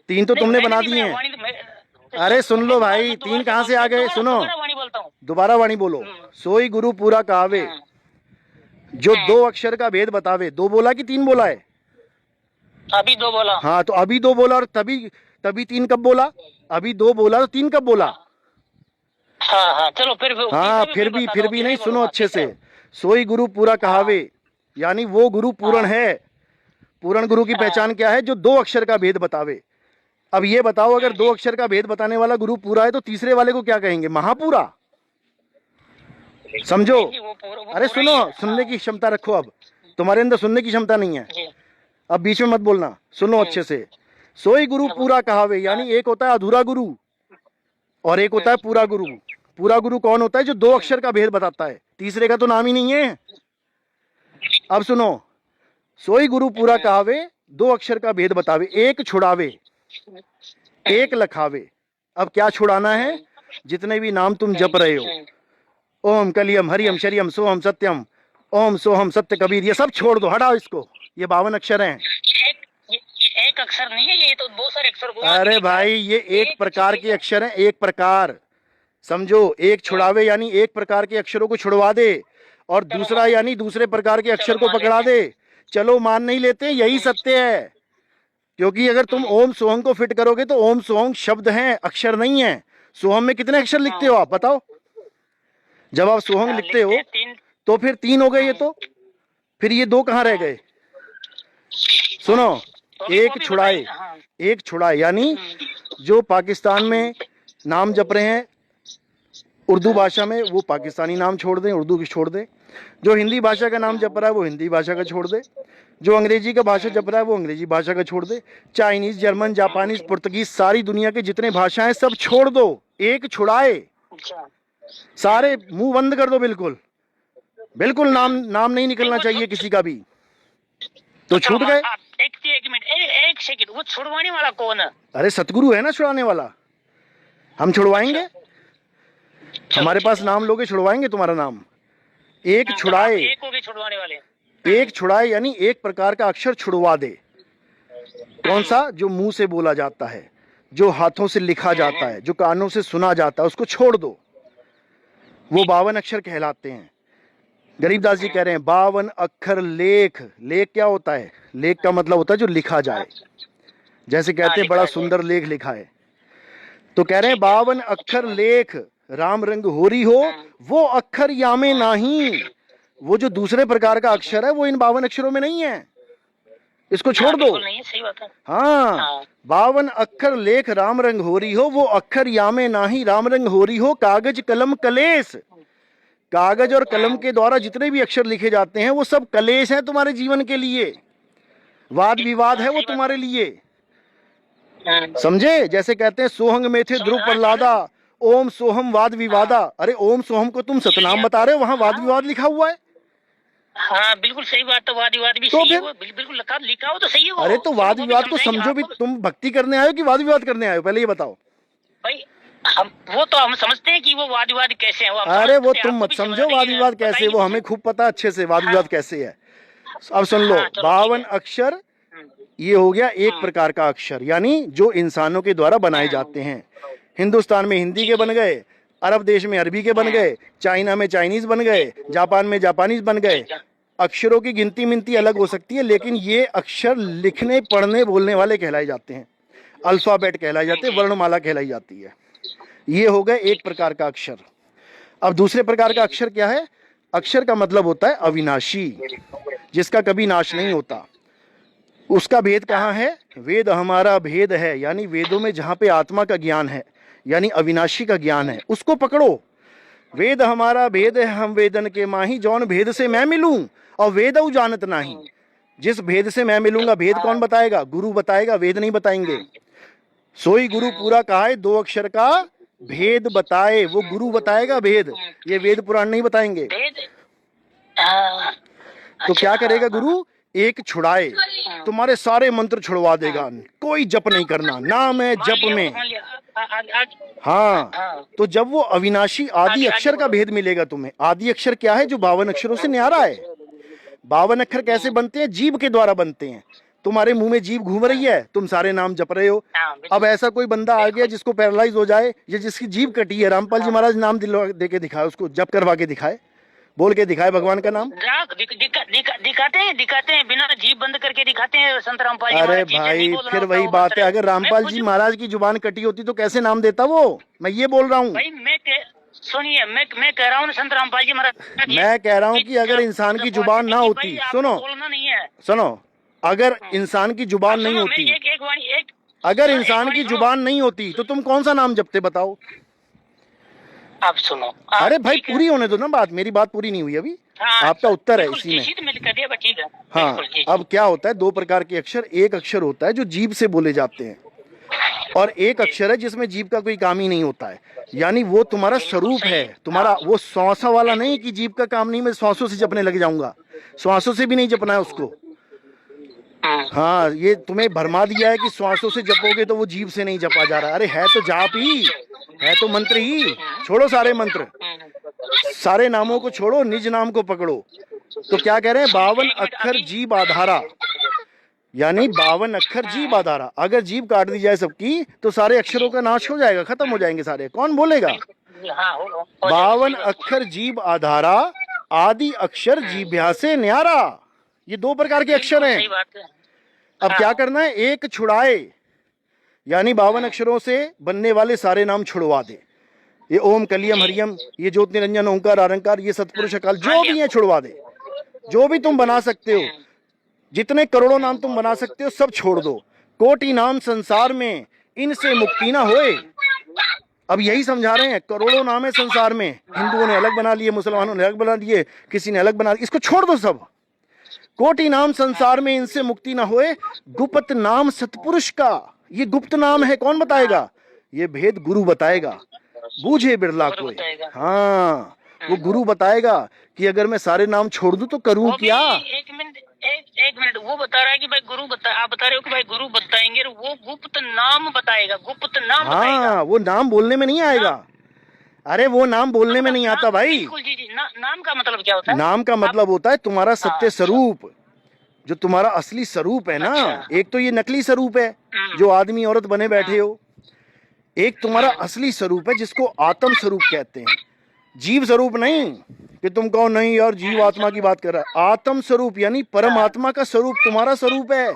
3 तो तुमने बना दिए हैं। अरे सुन लो भाई, 3 कहाँ से आ गए? सुनो, दोबारा वाणी बोलो। सोई गुरु पूरा कहावे, जो दो अक्षर का भेद बतावे। दो बोला कि तीन बोला है? अभी दो बोला। हाँ, तो अभी दो बोला और तभी तभी तीन कब बोला? अभी दो बोला तो तीन कब बोला? हाँ हाँ, चलो फिर हाँ, फिर भी नहीं, सुनो अच्छे से। सोई गुरु पूरा कहावे, यानी वो गुरु पूर्ण है। पूर्ण गुरु की पहचान क्या है? जो दो अक्षर का भेद बतावे। अब ये बताओ, अगर दो अक्षर का भेद बताने वाला गुरु पूरा है तो तीसरे वाले को क्या कहेंगे? महापूरा। समझो। अरे सुनो, सुनने की क्षमता रखो। अब तुम्हारे अंदर सुनने की क्षमता नहीं है, अब बीच में मत बोलना, सुनो अच्छे से। सोई गुरु पूरा कहावे, यानी एक होता है अधूरा गुरु और एक होता है पूरा गुरु। पूरा गुरु कौन होता है? जो दो अक्षर का भेद बताता है, तीसरे का तो नाम ही नहीं है। अब सुनो, सोई गुरु पूरा कहावे, दो अक्षर का भेद बतावे, एक छुड़ावे एक लखावे। अब क्या छुड़ाना है? जितने भी नाम तुम जप रहे हो, ओम कलियम हरियम शरियम सोहम सत्यम, ओम सोहम सत्य कबीर, ये सब छोड़ दो, हटाओ इसको। ये 52 अक्षर हैं। एक अक्षर नहीं है, ये तो बहुत सारे अक्षर। अरे भाई, ये एक प्रकार के अक्षर हैं, एक प्रकार, समझो। एक छुड़ावे यानी एक प्रकार के अक्षरों को छुड़वा दे, और दूसरा यानी दूसरे प्रकार के अक्षर को पकड़ा दे। चलो मान नहीं लेते, यही सत्य है। क्योंकि अगर तुम ओम सोहम को फिट करोगे तो ओम सोहम शब्द हैं, अक्षर नहीं है। सोहम में कितने अक्षर लिखते हो आप बताओ? जब आप सोहम लिखते हो तो फिर तीन हो गए ये, तो फिर ये दो कहाँ रह गए? सुनो, एक छुड़ाए, एक छुड़ाए यानी जो पाकिस्तान में नाम जप रहे हैं उर्दू भाषा में, वो पाकिस्तानी नाम छोड़ दें, उर्दू की छोड़ दें। जो हिंदी भाषा का नाम जप रहा है वो हिंदी भाषा का छोड़ दे। जो अंग्रेजी का भाषा जप रहा है वो अंग्रेजी भाषा का छोड़ दे। चाइनीज, जर्मन, जापानीज, पुर्तगीज, सारी दुनिया के जितने भाषाएं सब छोड़ दो, एक छुड़ाए। सारे मुंह बंद कर दो, बिल्कुल बिल्कुल नाम नहीं निकलना चाहिए किसी का भी। तो छूट गए। एक मिनट, एक सेकंड, वो छुड़वाने वाला कौन है? अरे सतगुरु है ना छुड़ाने वाला, हम छुड़वाएंगे। हमारे पास नाम लोगे, छुड़वाएंगे तुम्हारा नाम। एक छुड़ाए, एक हो गए छुड़वाने वाले। एक छुड़ाए यानी एक प्रकार का अक्षर छुड़वा दे। कौन सा? जो मुंह से बोला जाता है, जो हाथों से लिखा जाता है, जो कानों से सुना जाता है, उसको छोड़ दो। वो 52 अक्षर कहलाते हैं। गरीबदास जी कह रहे हैं 52 अक्षर लेख। लेख क्या होता है? लेख का मतलब होता है जो लिखा जाए। जैसे कहते हैं बड़ा सुंदर लेख लिखा है, तो कह रहे हैं 52 अक्षर लेख राम रंग होरी हो, वो अक्षर यामे नहीं। वो जो दूसरे प्रकार का अक्षर है वो इन 52 अक्षरों में नहीं है, इसको छोड़ दो। सही बात है। हाँ, 52 अक्षर लेख राम रंग होरी हो, वो अक्षर यामे नाही राम रंग होरी हो। कागज कलम कलेश, कागज और कलम के द्वारा जितने भी अक्षर लिखे जाते हैं वो सब कलेश हैं तुम्हारे जीवन के लिए, वाद विवाद है वो तुम्हारे लिए, समझे? जैसे कहते हैं सोहंग में थे ध्रुव प्रहलादा, ओम सोहम वाद विवादा। अरे ओम सोहम को तुम सतनाम बता रहे हो, वहां वाद विवाद लिखा हुआ है। हाँ बिल्कुल सही बात है, वाद विवाद भी तो सही है, बिल्कुल लिखा हो तो सही है वो। अरे तो वाद विवाद को समझो भी। तुम भक्ति करने आए हो कि वाद विवाद करने आए हो, पहले ये बताओ भाई। हम समझते हैं कि वो वाद विवाद कैसे है। अरे वो तुम मत समझो वाद विवाद कैसे, वो हमें खूब पता अच्छे से वाद विवाद कैसे है। अब सुन लो, 52 अक्षर ये हो गया एक प्रकार का अक्षर, यानी जो इंसानों के द्वारा बनाए जाते हैं। हिंदुस्तान में हिंदी के बन गए, अरब देश में अरबी के बन गए, चाइना में चाइनीज बन गए, जापान में जापानीज बन गए। अक्षरों की गिनती मिनती अलग हो सकती है, लेकिन ये अक्षर लिखने पढ़ने बोलने वाले कहलाए जाते हैं। अल्फाबेट कहलाए जाते हैं, वर्णमाला कहलाई जाती है। ये हो गए एक प्रकार का अक्षर। अब दूसरे प्रकार का अक्षर क्या है? अक्षर का मतलब होता है अविनाशी, जिसका कभी नाश नहीं होता। उसका भेद कहाँ है? वेद हमारा भेद है, यानी वेदों में जहाँ पे आत्मा का ज्ञान है, यानी अविनाशी का ज्ञान है, उसको पकड़ो। वेद हमारा भेद है, हम वेदन के माही, जौन भेद से मैं मिलूं और वेदऊ जानत नहीं। जिस भेद से मैं मिलूंगा, भेद कौन बताएगा? गुरु बताएगा, वेद नहीं बताएंगे। सोई गुरु पूरा कहा है, 2 अक्षर का भेद बताए, वो गुरु बताएगा भेद, ये वेद पुराण नहीं बताएंगे। तो क्या करेगा गुरु? एक छुड़ाए, तुम्हारे सारे मंत्र छुड़वा देगा, कोई जप नहीं करना, नाम है जप में। हाँ, तो जब वो अविनाशी आदि अक्षर का भेद मिलेगा तुम्हें। आदि अक्षर क्या है? जो 52 अक्षरों से न्यारा है। 52 अक्षर कैसे बनते हैं? जीभ के द्वारा बनते हैं। तुम्हारे मुंह में जीभ घूम रही है, तुम सारे नाम जप रहे हो। हाँ, बिल्कुल। अब ऐसा कोई बंदा आ गया जिसको पैरालाइज हो जाए या जिसकी जीभ कटी है, रामपाल जी महाराज नाम दिलवा दे के दिखाए, उसको जप करवा के दिखाए, बोल के दिखाए भगवान का नाम। दिखाते हैं बिना जीभ बंद करके दिखाते हैं संत रामपाल जी अरे महाराज। जीभ भाई नहीं बोल रहा फिर होता वही वो बात मंत्र है, अगर रामपाल मैं जी कुछ- महाराज की जुबान कटी होती तो कैसे नाम देता वो, मैं ये बोल रहा हूँ। भाई सुनिए, मैं कह रहा हूँ संत रामपाल जी महाराज, मैं कह रहा हूँ कि अगर इंसान की जुबान ना होती, सुनो बोलना नहीं है, सुनो, अगर इंसान की जुबान नहीं सुनो, होती, एक वाणी एक अगर सुनो, इंसान एक की वाणी जुबान नहीं होती तो तुम कौन सा नाम जपते बताओ। आप सुनो। अरे भाई ठीक है। पूरी होने दो ना बात, मेरी बात पूरी नहीं हुई अभी। हाँ, आपका उत्तर है बिल्कुल, इसी में। जी, तो मैंने कर दिया, ठीक है। हाँ, बिल्कुल, जी, अब क्या होता है, दो प्रकार के अक्षर, एक अक्षर होता है जो जीभ से बोले जाते हैं और एक अक्षर है जिसमें जीभ का कोई काम ही नहीं होता है, यानी वो तुम्हारा स्वरूप है, तुम्हारा वो श्वासा वाला नहीं कि जीभ का काम नहीं, मैं श्वासों से जपने लग जाऊंगा, श्वासों से भी नहीं जपना है उसको। हाँ, ये तुम्हें भरमा दिया है कि श्वासों से जपोगे तो वो जीभ से नहीं जपा जा रहा। अरे है तो जाप ही, है तो मंत्र ही। छोड़ो सारे मंत्र, सारे नामों को छोड़ो, निज नाम को पकड़ो। तो क्या कह रहे हैं, 52 अक्षर जीभ आधारा, यानी 52 अक्षर जीभ आधारा। अगर जीभ काट दी जाए सबकी तो सारे अक्षरों का नाश हो जाएगा, खत्म हो जाएंगे सारे, कौन बोलेगा। 52 अक्षर जीभ आधारा, आदि अक्षर जीभ्या से न्यारा, ये दो प्रकार के अक्षर हैं। सही बात है। अब क्या करना है, एक छुड़ाए, यानी 52 अक्षरों से बनने वाले सारे नाम छुड़वा दे। ये ओम कलियम हरियम, ये ज्योति निरंजन ओंकार आरंकार, ये सतपुरुष अकाल, जो भी है छुड़वा दे। जो भी तुम बना सकते हो, जितने करोड़ों नाम तुम बना सकते हो सब छोड़ दो। कोटि नाम संसार में, इनसे मुक्ति ना होए। अब यही समझा रहे हैं, करोड़ों नाम है संसार में, हिंदुओं ने अलग बना लिए, मुसलमानों ने अलग बना दिए, किसी ने अलग बना दिया, इसको छोड़ दो सब। कोटि नाम संसार में, इनसे मुक्ति ना होए, गुप्त नाम सतपुरुष का। ये गुप्त नाम है, कौन बताएगा, ये भेद गुरु बताएगा, बूझे बिरला कोई। हाँ, वो गुरु बताएगा कि अगर मैं सारे नाम छोड़ दूं तो करूं क्या। एक मिनट, वो बता रहा है कि भाई गुरु आप बता रहे हो कि भाई गुरु बताएंगे, वो गुप्त नाम बताएगा, गुप्त नाम बताएगा। हाँ, वो नाम बोलने में नहीं आएगा। अरे वो नाम बोलने में नहीं आता भाई। बिल्कुल जी, नाम का मतलब क्या होता है। नाम का मतलब होता है तुम्हारा सत्य स्वरूप, जो तुम्हारा असली स्वरूप है ना। एक तो ये नकली स्वरूप है जो आदमी औरत बने बैठे हो, एक तुम्हारा असली स्वरूप है जिसको आत्म स्वरूप कहते हैं। जीव स्वरूप नहीं कि तुम कहो नहीं यार जीव आत्मा की बात कर रहा है। आत्म स्वरूप यानी परमात्मा का स्वरूप तुम्हारा स्वरूप है।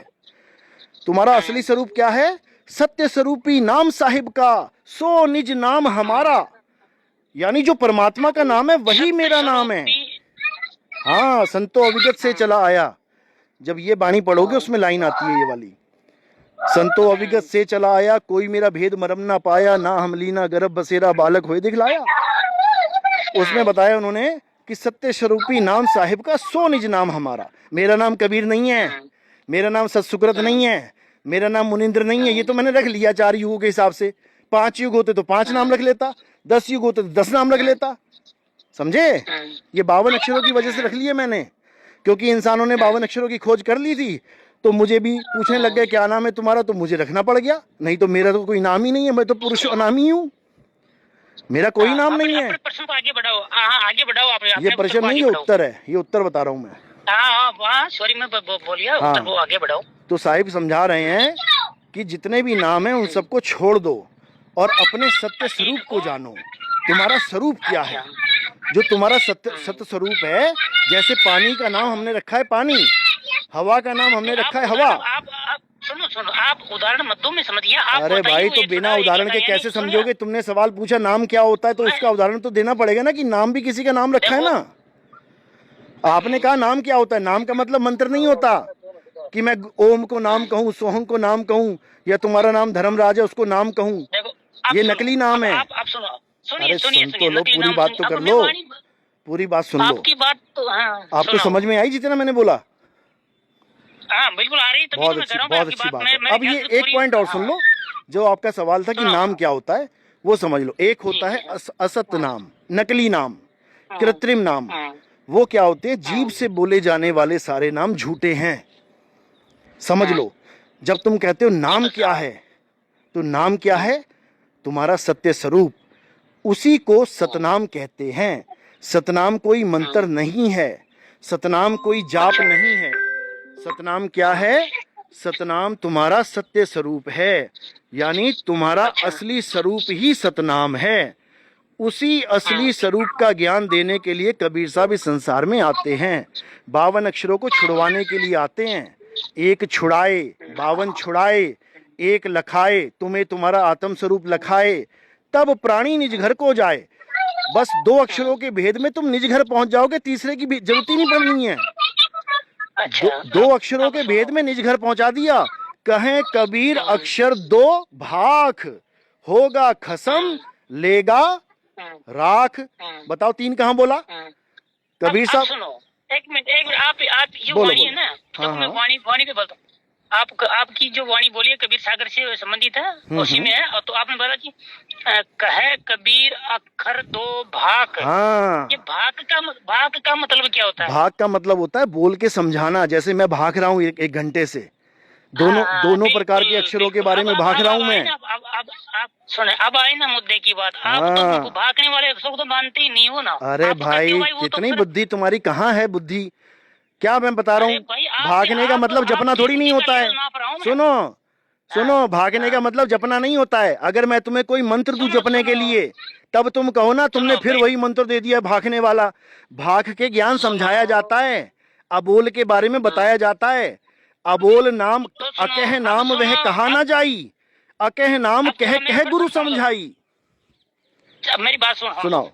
तुम्हारा असली स्वरूप क्या है, सत्य स्वरूपी नाम साहिब का, सो निज नाम हमारा, यानी जो परमात्मा का नाम है वही मेरा नाम है। हाँ, संतो अविगत से चला आया, जब ये बाणी पढ़ोगे उसमें लाइन आती है ये वाली, संतो अविगत से चला आया, कोई मेरा भेद मरम ना पाया, ना हम लीना गर्भ बसेरा बालक होए दिखलाया। उसमें बताया उन्होंने कि सत्य स्वरूपी नाम साहिब का, सो निज नाम हमारा। मेरा नाम कबीर नहीं है, मेरा नाम सतसुकृत नहीं है, मेरा नाम मुनिंद्र नहीं है, ये तो मैंने रख लिया 4 युगों के हिसाब से। 5 युग होते तो 5 नाम रख लेता, 10 युग होते तो 10 नाम रख लेता, समझे। ये 52 अक्षरों की वजह से रख लिए मैंने, क्योंकि इंसानों ने 52 अक्षरों की खोज कर ली थी, तो मुझे भी पूछने लग गए क्या नाम है तुम्हारा, तो मुझे रखना पड़ गया, नहीं तो मेरा तो कोई नाम ही नहीं है, मैं तो पुरुष अनामी हूँ, मेरा कोई नाम नहीं है। प्रश्न को आगे बढ़ाओ, आगे बढ़ाओ आप। ये प्रश्न नहीं, ये उत्तर है, ये उत्तर बता रहा हूँ मैं। सॉरी, मैं बोलिए, उत्तर को आगे बढ़ाओ। तो साहिब समझा रहे हैं कि जितने भी नाम हैं उन सबको छोड़ दो और अपने सत्य स्वरूप को जानो। तुम्हारा स्वरूप क्या है, जो तुम्हारा सत्य स्वरूप है। जैसे पानी का नाम हमने रखा है पानी, हवा का नाम हमने रखा है हवा। सुनो, आप उदाहरण मत दो, मैं समझिए। अरे भाई, तो बिना उदाहरण के कैसे समझोगे। तुमने सवाल पूछा नाम क्या होता है, तो उसका उदाहरण तो देना पड़ेगा ना, कि नाम भी किसी का नाम रखा है ना। आपने कहा नाम क्या होता है, नाम का मतलब मंत्र नहीं होता कि मैं ओम को नाम कहूँ, सोहम को नाम कहूँ, या तुम्हारा नाम धर्मराज है उसको नाम कहूँ, ये नकली नाम है। अरे सुन तो लो, पूरी बात तो कर लो, पूरी बात सुन लो। आपकी बात तो आपको समझ में आई जितना मैंने बोला। बिल्कुल आ रही, बहुत अच्छी बात है। अब ये एक पॉइंट और सुन लो, जो आपका सवाल था कि नाम क्या होता है, वो समझ लो। एक होता है असत नाम, नकली नाम, कृत्रिम नाम। वो क्या होते हैं, जीभ से बोले जाने वाले सारे नाम झूठे हैं, समझ लो। जब तुम कहते हो नाम क्या है, तो नाम क्या है, तुम्हारा सत्य स्वरूप, उसी को सतनाम कहते हैं। सतनाम कोई मंत्र नहीं है, सतनाम कोई जाप नहीं है। सतनाम क्या है, सतनाम तुम्हारा सत्य स्वरूप है, यानी तुम्हारा असली स्वरूप ही सतनाम है। उसी असली स्वरूप का ज्ञान देने के लिए कबीर साहब इस संसार में आते हैं। 52 अक्षरों को छुड़वाने के लिए आते हैं। एक छुड़ाए, 52 छुड़ाए, एक लखाए, तुम्हें तुम्हारा आत्म स्वरूप लखाए, तब प्राणी निज घर को जाए। बस 2 अक्षरों के भेद में तुम निज घर पहुंच जाओगे, तीसरे की भी जरूरत ही नहीं पड़नी है। अच्छा, 2 अक्षरों के भेद में निज घर पहुंचा दिया। कहें कबीर अक्षर 2 भाख, होगा खसम लेगा राख। बताओ 3 कहाँ बोला कबीर साहब? सुनो, एक मिनट आप जो बोलो, वाणी है ना, हाँ, तो मैं हाँ। वाणी पे बोलता हूँ। आपकी जो वाणी बोली है कबीर सागर से संबंधित है, उसी में है। और तो आपने बोला कि कहे कबीर अक्षर 2 भाग। हाँ, ये भाग का मतलब क्या होता है? भाग का मतलब होता है बोल के समझाना। जैसे मैं भाग रहा हूँ 1 घंटे से, दोनों प्रकार के अक्षरों के बारे में भाग रहा हूँ मैं। अब आप सुने, अब आए ना मुद्दे की बात। आप हाँ। तो भागने वाले अक्षरों को तो मानते ही नहीं हो ना। अरे आप तो भाई, कहते हो वो तो कितनी फिर- बुद्धि तुम्हारी, कहाँ है बुद्धि? क्या मैं बता रहा अरे हूँ, भाई, भागने का मतलब जपना थोड़ी नहीं होता है। सुनो, भागने का मतलब जपना नहीं होता है। अगर मैं तुम्हें कोई मंत्र दूं जपने के लिए, तब तुम कहो ना तुमने फिर वही मंत्र दे दिया भागने वाला। भाग के ज्ञान समझाया जाता है, अबोल के बारे में बताया जाता है। अबोल नाम अकह नाम वह कहा ना जाई, अकह नाम कह कह गुरु समझाई। मेरी बात सुनाओ।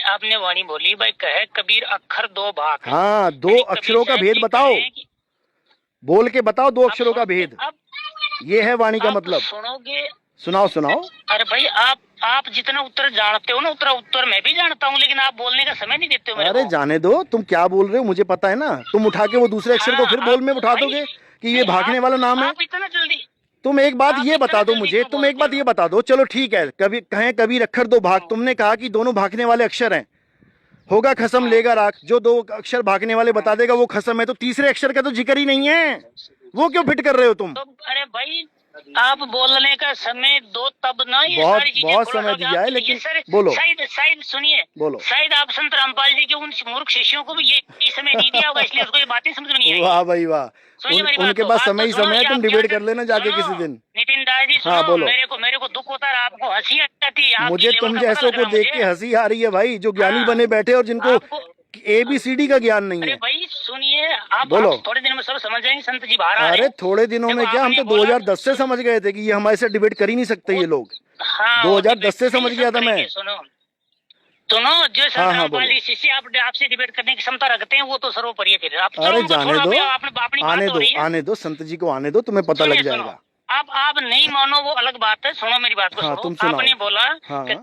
आपने वाणी बोली भाई, कहे कबीर अक्षर 2 भाग। हाँ, 2 अक्षरों का भेद बताओ, बोल के बताओ 2 अक्षरों का भेद। ये है वाणी का मतलब। सुनोगे? सुनाओ। अरे भाई, आप जितना उत्तर जानते हो ना, उतना उत्तर मैं भी जानता हूँ, लेकिन आप बोलने का समय नहीं देते हो मेरे अरे को। जाने दो, तुम क्या बोल रहे हो मुझे पता है ना। तुम उठा के वो दूसरे अक्षर को फिर बोल में उठा दोगे कि ये भागने वाला नाम है। आप इतना जल्दी तुम एक बात आप ये इतना बता दो जल्दी मुझे, क्यों तुम एक बोलते बात ये बता दो, चलो ठीक है, कबीर अक्षर 2 भाग। तुमने कहा कि दोनों भागने वाले अक्षर हैं। होगा खसम लेगा राख, जो 2 अक्षर भागने वाले बता देगा वो खसम है, तो तीसरे अक्षर का तो जिक्र ही नहीं है। वो क्यों फिट कर रहे हो तुम? तो अरे भाई, आप बोलने का समय दो तब ना। ये बहुत सारी चीजें बहुत थोड़ा समय सा दिया है, आप- लेकिन ये सारे- बोलो। शायद सुनिए, बोलो। शायद आप संत रामपाल जी के उन मूर्ख शिष्यों को भी ये समय नहीं दिया होगा, इसलिए उसको ये बातें समझ में नहीं आई। वाह भाई वाह, सुनिए मेरी बात उनके को, पास बात समय ही तो सुनो, समय है। ये तुम आप डिबेट क्या कर लेना जाके सुनो, किसी दिन। नितिन दास जी हाँ, सुनो, बोलो। मेरे को दुख होता है, आपको हंसी आती है। आपकी मुझे लेवल तुम का पता जैसों लग को रहा देख मुझे। के हंसी आ रही है भाई, जो ज्ञानी हाँ। बने बैठे और जिनको आपको- ABCD का ज्ञान नहीं अरे है। भाई सुनिए, आप बोलो। थोड़े दिन में सब समझ जाएंगे, संत जी बाहर आ रहे अरे हैं। थोड़े दिनों में देखो, क्या, हम आपने तो बोला- 2010 से समझ गए थे कि ये हमारे से डिबेट कर ही नहीं सकते ये लोग। हाँ, 2010 से वो समझ गया था मैं। सुनो, जो संत हाँ, रामपाल बोलो। जी शिष्य आपसे डिबेट करने की क्षमता रखते हैं, वो तो सर्वोपरि है। फिर आप चलो अरे उनको जाने छोड़ो, दो, अपनी आने बात हो दो, रही है। आने दो, संत जी को आने दो, तुम्हें पता लग सुनिए, जाएगा। सुनो, आप नहीं मानो वो अलग बात है। सुनो मेरी बात को, हाँ, सुनो। तुम सुनाओ। आपने बोला हाँ। कि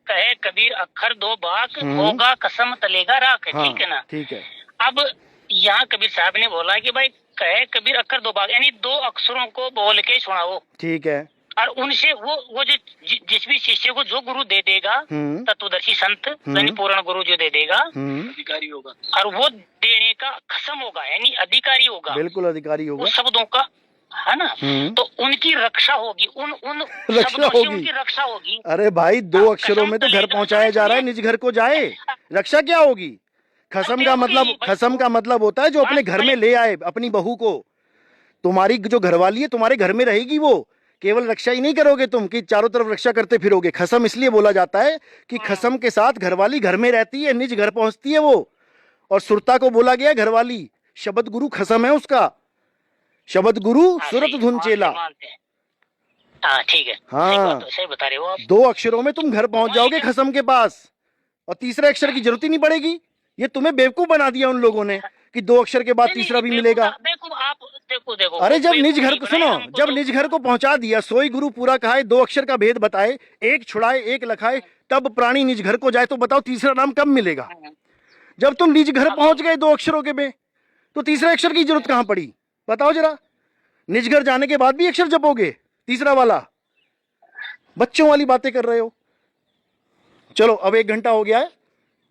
कहे कबीर अक्षर 2 भाग, हम्म। होगा कसम तलेगा राख। हाँ, ठीक है ना? ठीक है। अब यहाँ कबीर साहब ने बोला कि भाई, कहे कबीर अक्षर 2 भाग, यानी 2 अक्षरों को बोल के सुनाओ। ठीक है। और उनसे वो जो जिस भी शिष्य को जो गुरु दे देगा, हम्म। तत्वदर्शी संत यानी पूर्ण गुरु जो दे देगा, अधिकारी होगा, और वो देने का खसम होगा, यानी अधिकारी होगा, बिल्कुल अधिकारी होगा। उस शब्दों का, है ना? तो उनकी रक्षा होगी, उन रक्षा शब्दों से होगी। उनकी रक्षा होगी। अरे भाई, 2 अक्षरों में तो घर पहुंचाया जा रहा है, निज घर को जाए, रक्षा क्या होगी? खसम का मतलब होता है जो अपने घर में ले आए अपनी बहू को। तुम्हारी जो घरवाली है तुम्हारे घर में रहेगी, वो केवल रक्षा ही नहीं करोगे तुम कि चारों तरफ रक्षा करते फिरोगे। खसम इसलिए बोला जाता है कि खसम के साथ घरवाली घर में रहती है, निज घर पहुंचती है वो। और सुरता को बोला गया घरवाली, शब्द गुरु खसम है उसका। शब्द गुरु सुरत धुन चेला। हाँ, ठीक है। हाँ, सही बता रहे हो आप। 2 अक्षरों में तुम घर पहुंच जाओगे खसम के पास, और तीसरे अक्षर की जरूरत ही नहीं पड़ेगी। ये तुम्हें बेवकूफ बना दिया उन लोगों ने कि 2 अक्षर के बाद तीसरा भी मिलेगा। देखो, अरे जब निज घर को सुनो, जब निज घर को पहुंचा दिया, सोई गुरु पूरा कहा है, 2 अक्षर का भेद बताए, एक छुड़ाए एक लखाए, तब प्राणी निज घर को जाए, तो बताओ तीसरा नाम कब मिलेगा? जब तुम निज घर पहुंच गए 2 अक्षरों के में, तो तीसरे अक्षर की जरूरत कहां पड़ी? बताओ जरा। निज घर जाने के बाद भी अक्षर जपोगे तीसरा वाला? बच्चों वाली बातें कर रहे हो। चलो, अब 1 घंटा हो गया है,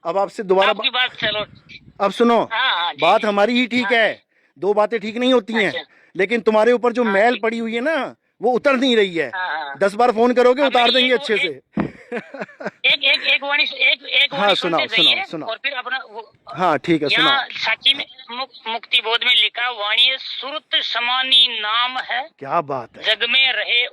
अब आपसे दोबारा बात चलो। अब सुनो, हाँ, बात हमारी ही ठीक है, 2 बातें ठीक नहीं होती हैं, लेकिन तुम्हारे ऊपर जो मैल पड़ी हुई है ना, वो उतर नहीं रही है। 10 बार फोन करोगे, उतार देंगे अच्छे से। एक वाणी हाँ, सुनाओ। और फिर अपना हाँ, ठीक है, सुनाओ। साची में मुक्ति बोध में लिखा, वाणी सुरत समानी नाम है, क्या बात है, जग में रहे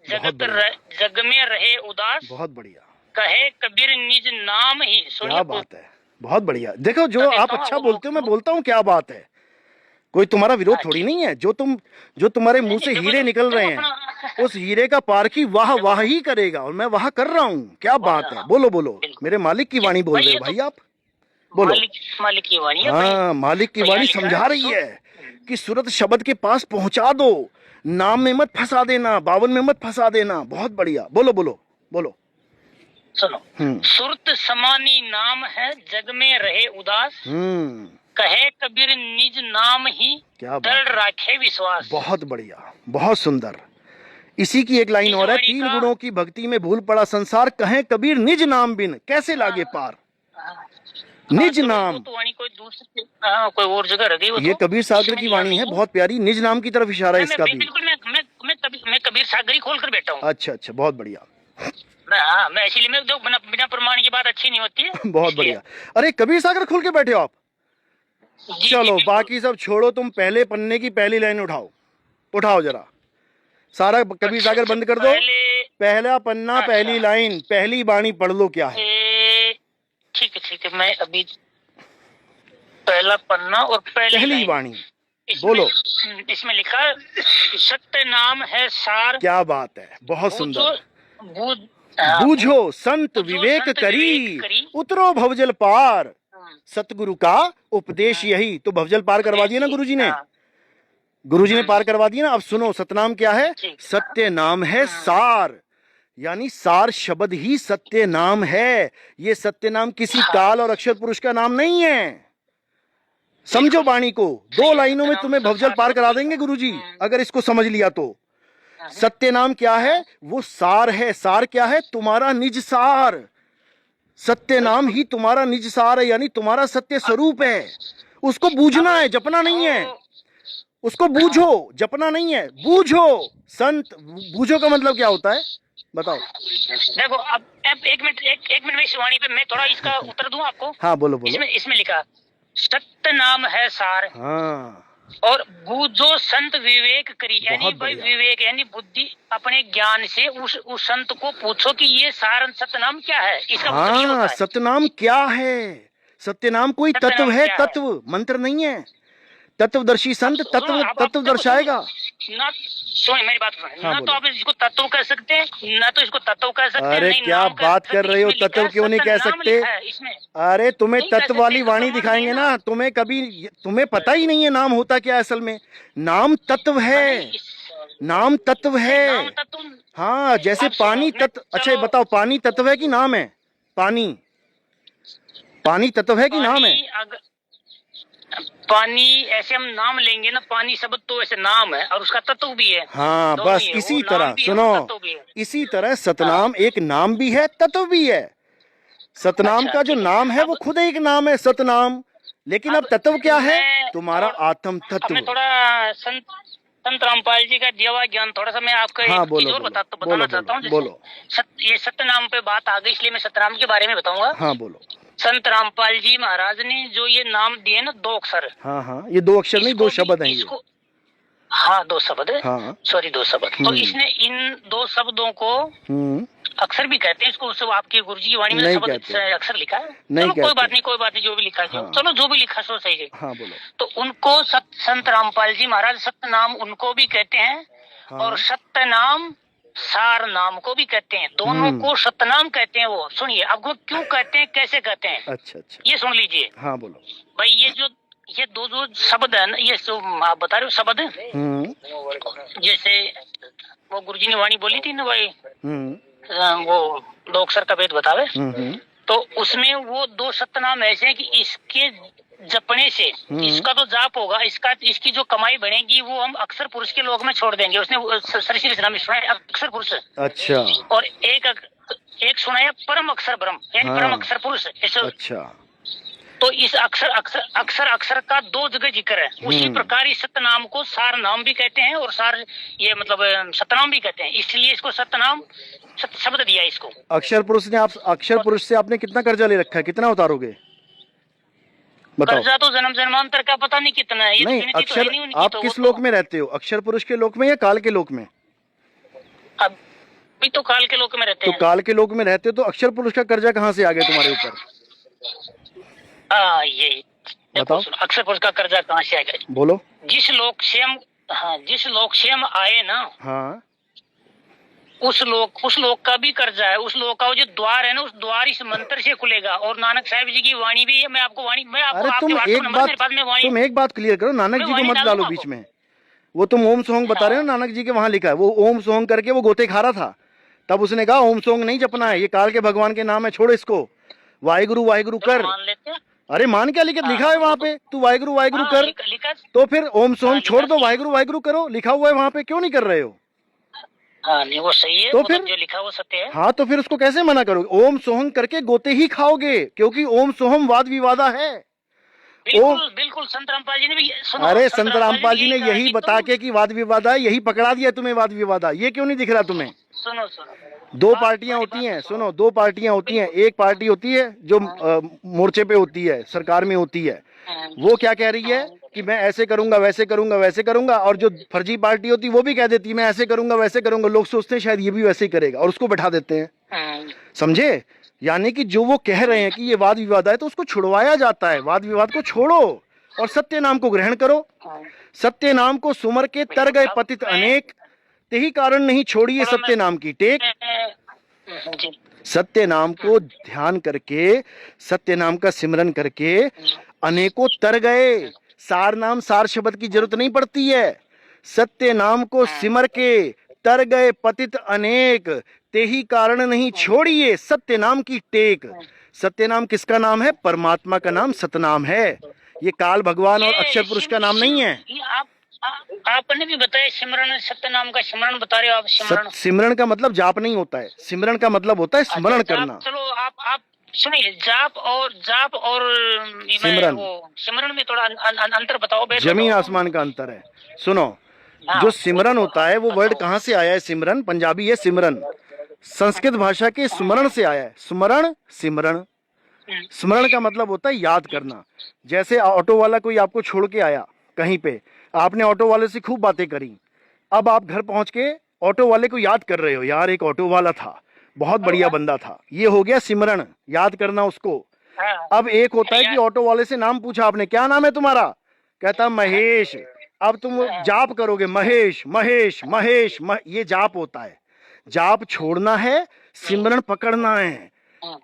जग में रहे उदास, बहुत बढ़िया, कहे कबीर निज नाम ही। क्या बात है, बहुत बढ़िया। देखो जो आप अच्छा बोलते हो, मैं बोलता हूँ क्या बात है, कोई तुम्हारा विरोध थोड़ी नहीं है। जो तुम्हारे मुंह से हीरे निकल रहे हैं, उस हीरे का पारखी वाह वाह ही करेगा, और मैं वाह कर रहा हूँ। क्या बात है, बोलो बोलो, मेरे मालिक की वाणी बोल रहे हो भाई आप, बोलो। मालिक की वाणी है। हाँ, मालिक की वाणी समझा रही है कि सूरत शब्द के पास पहुंचा दो, नाम में मत फंसा देना, 52 में मत फंसा देना। बहुत बढ़िया, बोलो बोलो बोलो। सुनो, सुरत समानी नाम है, जग में रहे उदास, कहे कबीर निज नाम ही, दृढ़ राखे विश्वास। बहुत बढ़िया, बहुत सुंदर। इसी की एक लाइन और है, 3 गुणों की भक्ति में भूल पड़ा संसार, कहे कबीर निज नाम बिन कैसे लागे पार। निज नाम तो वाणी कोई दूसरी कोई और जगह रह गई। ये कबीर सागर की वाणी है, बहुत प्यारी। निज नाम की तरफ इशारा है इसका भी। बिल्कुल, मैं कबीर सागर ही खोल कर बैठा हूँ। अच्छा अच्छा, बहुत बढ़िया। मैं इसीलिए मैं बिना प्रमाण की बात अच्छी नहीं होती है। बहुत बढ़िया। अरे कबीर सागर खोल के बैठे हो आप। चलो बाकी सब छोड़ो, तुम पहले पन्ने की पहली लाइन उठाओ जरा, सारा कबीर सागर बंद कर दो। पहला पन्ना, पहली लाइन, पहली वाणी पढ़ लो क्या है। ठीक है, मैं अभी पहला पन्ना और पहली वाणी बोलो। इसमें लिखा, सत्य नाम है सार, क्या बात है, बहुत सुंदर। बूझो संत विवेक करी, उतरो भवजल पार, सतगुरु का उपदेश यही। तो भवजल पार करवा दिया ना गुरुजी ने पार करवा दिया ना। अब सुनो, सतनाम क्या है? सत्य नाम है सार, यानी सार शब्द ही सत्य नाम है। ये सत्य नाम किसी काल और अक्षर पुरुष का नाम नहीं है। समझो वाणी को, 2 लाइनों में तुम्हें भवजल पार करा देंगे गुरुजी, अगर इसको समझ लिया तो। सत्य नाम क्या है? वो सार है। सार क्या है? तुम्हारा निज सार। सत्य नाम ही तुम्हारा निज सार है, यानी तुम्हारा सत्य स्वरूप है। उसको बूझना है, जपना नहीं है। उसको बूझो, जपना नहीं है, बूझो। संत बूझो का मतलब क्या होता है बताओ? देखो अब एक मिनट में इस वाणी पे मैं थोड़ा इसका उत्तर दूं आपको। हाँ बोलो बोलो। इसमें लिखा, सत्य नाम है सार, हाँ, और बूझो संत विवेक करी, यानी भाई विवेक यानी बुद्धि, अपने ज्ञान से उस संत को पूछो कि ये सार सतनाम क्या है। इसका हाँ, सतनाम क्या है? सत्यनाम कोई तत्व है, तत्व, मंत्र नहीं है। तत्वदर्शी संत तत्व दर्शाएगा ना। सुनिए मेरी बात सुनिए। हाँ, ना तो आप इसको तत्व कह सकते हैं, ना तो इसको तत्व कह सकते हैं। अरे क्या बात कर रहे हो, तत्व क्यों नहीं कह सकते? अरे तुम्हें तत्व वाली वाणी दिखाएंगे ना। तुम्हें पता ही नहीं है नाम होता क्या असल में। नाम तत्व है, नाम तत्व है। हाँ, जैसे पानी तत्व। अच्छा बताओ, पानी तत्व है कि नाम है? पानी तत्व है कि नाम है? पानी ऐसे हम नाम लेंगे ना, पानी शब्द तो ऐसे नाम है और उसका तत्व भी है। हाँ, बस इसी तरह सुनो, इसी तरह सतनाम एक नाम भी है, तत्व भी है। सतनाम का जो नाम है वो खुद एक नाम है, सतनाम। लेकिन अब तत्व क्या है? तुम्हारा आत्म तत्व। मैं थोड़ा संत रामपाल जी का दिया हुआ ज्ञान थोड़ा सा मैं आपको एक चीज और बताना चाहता हूँ। बोलो। ये सत्यनाम पे बात आ गई, इसलिए मैं सतनाम के बारे में बताऊंगा। हाँ बोलो। संत रामपाल जी महाराज ने जो ये नाम दिए ना, 2 अक्षर। हाँ, ये 2 अक्षर नहीं, 2 शब्द हैं ये। हाँ, 2 शब्द है। हाँ, सॉरी, 2 शब्द। तो इसने इन 2 शब्दों को अक्षर भी कहते हैं इसको। सब आपकी गुरुजी की वाणी में शब्द अक्षर लिखा है। चलो कोई बात नहीं, जो भी लिखा है। चलो जो भी लिखा सो सही है। हाँ बोलो। तो उनको संत रामपाल जी महाराज सत्य नाम उनको भी कहते हैं, और सत्य नाम सार नाम को भी कहते हैं। दोनों को सतनाम कहते हैं। वो सुनिए, आपको क्यों कहते हैं, कैसे कहते हैं। अच्छा, ये सुन लीजिए। हाँ बोलो भाई। ये दो शब्द है ना, ये जो आप बता रहे हो शब्द, जैसे वो गुरुजी ने वाणी बोली थी ना भाई, वो 2 अक्षर का भेद बतावे। तो उसमें वो 2 सतनाम ऐसे हैं कि इसके जपने से इसका तो जाप होगा, इसकी जो कमाई बढ़ेगी वो हम अक्षर पुरुष के लोग में छोड़ देंगे। उसने सरसी नाम सुना है, अक्षर पुरुष। अच्छा। और एक सुना है परम अक्षर ब्रह्म, यानी परम अक्षर पुरुष। अच्छा। तो इस अक्षर का 2 जगह जिक्र है। उसी प्रकार इस सतनाम को सार नाम भी कहते हैं, और सार ये मतलब सतनाम भी कहते हैं। इसलिए इसको सतनाम शब्द दिया इसको। अक्षर पुरुष से आपने कितना कर्जा ले रखा है? कितना उतारोगे? बताओ। कर्जा तो जन्म जन्मांतर का पता नहीं कितना है, ये नहीं, गिनती तो अक्षर है नहीं उनकी, आप तो किस वो लोक तो में रहते हो, अक्षर पुरुष के लोक में या काल के लोक में? अभी तो काल के लोक में रहते तो हैं। काल के लोक में रहते हो तो अक्षर पुरुष का कर्जा कहाँ से आ गया तुम्हारे ऊपर? यही बताओ। अक्षर पुरुष का कर्जा कहाँ से आ गया? बोलो। जिस लोक से हम, हाँ, जिस लोक से हम आए ना, हाँ, उस लोक का भी कर्जा है। उस लोक का वो जो द्वार है ना, उस द्वार इस मंत्र से खुलेगा। और नानक साहब जी की वाणी भी है, मैं आपको अरे आपके तुम व्हाट्सएप एक नंबर मेरे पास में वाणी, तुम एक बात क्लियर करो, नानक मैं जी को वाणी मत डाल डालो दूंगा बीच आपको। में। वो तुम ओम सोंग बता रहे हो ना, नानक जी के वहां लिखा है, वो ओम सोंग करके वो गोते खा रहा था, तब उसने कहा ओम सोंग नहीं जपना है, ये काल के भगवान के नाम है, छोड़ इसको, वाहिगुरु वाहिगुरु कर। मान लेते हैं। अरे मान क्या लिखा है वहां पे, तू वाहिगुरु वाहिगुरु हाँ, कर, लिखा। तो फिर ओम सोंग हाँ, छोड़ लिखा दो, वाहिगुरु वाहिगुरु करो, लिखा हुआ है वहां पे, क्यों नहीं कर रहे हो? हाँ, नहीं वो सही है, तो वो फिर जो लिखा वो सत्य है। हाँ, तो फिर उसको कैसे मना करोगे? ओम सोहम करके गोते ही खाओगे, क्योंकि ओम सोहम वाद विवादा है। बिल्कुल बिल्कुल, संत रामपाल जी ने भी, सुनो, अरे संत रामपाल जी ने कहा यही कि बता के कि वाद विवादा है, यही पकड़ा दिया तुम्हें वाद विवादा, ये क्यों नहीं दिख रहा तुम्हें? सुनो सुनो, दो पार्टियां होती हैं, सुनो, दो पार्टियां होती हैं, एक पार्टी होती है जो मोर्चे पे होती है, सरकार में होती है, वो क्या कह रही है कि मैं ऐसे करूंगा वैसे करूंगा वैसे करूंगा, और जो फर्जी पार्टी होती है वो भी कह देती है मैं ऐसे करूंगा वैसे करूंगा, लोग सोचते हैं शायद ये भी वैसे ही करेगा और उसको बैठा देते हैं, समझे? यानी कि जो वो कह रहे हैं कि ये वाद विवाद है तो उसको छुड़वाया जाता है, वाद विवाद को छोड़ो और सत्य नाम को ग्रहण करो। सत्य नाम को सुमर के तर गए पतित अनेक, तेही कारण नहीं छोड़िए सत्य नाम की टेक। सत्य नाम को ध्यान करके, सत्य नाम का सिमरन करके अनेकों तर गए। सार नाम सार शब्द की जरूरत नहीं पड़ती है, सत्य नाम को सिमर के तर गए पतित अनेक, तेही कारण नहीं छोड़िए सत्य नाम की टेक। सत्य नाम किसका नाम है? परमात्मा का नाम सतनाम है, ये काल भगवान और अक्षर पुरुष का नाम नहीं है। आपने भी बताया सिमरन, सत्य नाम का सिमरन बता रहे हो आप। सिमरन का मतलब जाप नहीं होता है, सिमरन का मतलब होता है स्मरण करना। चलो आप सुनिए, जाप और सिमरन में थोड़ा अंतर बताओ। जमीन आसमान का अंतर है। सुनो, जो सिमरन होता है वो वर्ड कहाँ से आया है? सिमरन पंजाबी है, सिमरन संस्कृत भाषा के स्मरण से आया है। स्मरण, सिमरन, स्मरण का मतलब होता है याद करना। जैसे ऑटो वाला कोई आपको छोड़ के आया कहीं पे, आपने ऑटो वाले से खूब बातें करी, अब आप घर पहुंच के ऑटो वाले को याद कर रहे हो, यार एक ऑटो वाला था, बहुत बढ़िया बंदा था, ये हो गया सिमरन, याद करना उसको। अब एक होता है कि ऑटो वाले से नाम पूछा आपने, क्या नाम है तुम्हारा? कहता महेश। अब तुम जाप करोगे, महेश महेश महेश ये जाप होता है। जाप छोड़ना है, सिमरन पकड़ना है।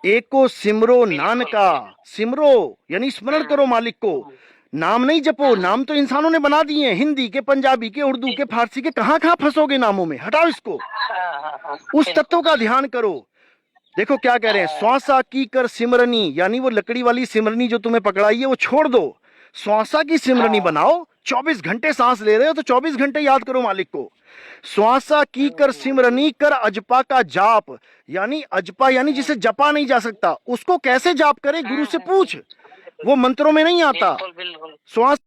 एक को सिमरो नानका, सिमरो यानी स्मरण करो मालिक को, नाम नहीं जपो। नाम तो इंसानों ने बना दिए हैं, हिंदी के, पंजाबी के, उर्दू के, फारसी के, कहाँ कहाँ फंसोगे नामों में, हटाओ इसको, उस तत्व का ध्यान करो। देखो क्या कह रहे हैं, श्वासा की कर सिमरनी, यानी वो लकड़ी वाली सिमरनी जो तुम्हें पकड़ाई है वो छोड़ दो, श्वासा की सिमरनी बनाओ। 24 घंटे सांस ले रहे हो तो 24 घंटे याद करो मालिक को। श्वासा की कर सिमरनी कर अजपा का जाप, यानी अजपा यानी जिसे जपा नहीं जा सकता, उसको कैसे जाप करे? गुरु से पूछ, वो मंत्रों में नहीं आता। श्वास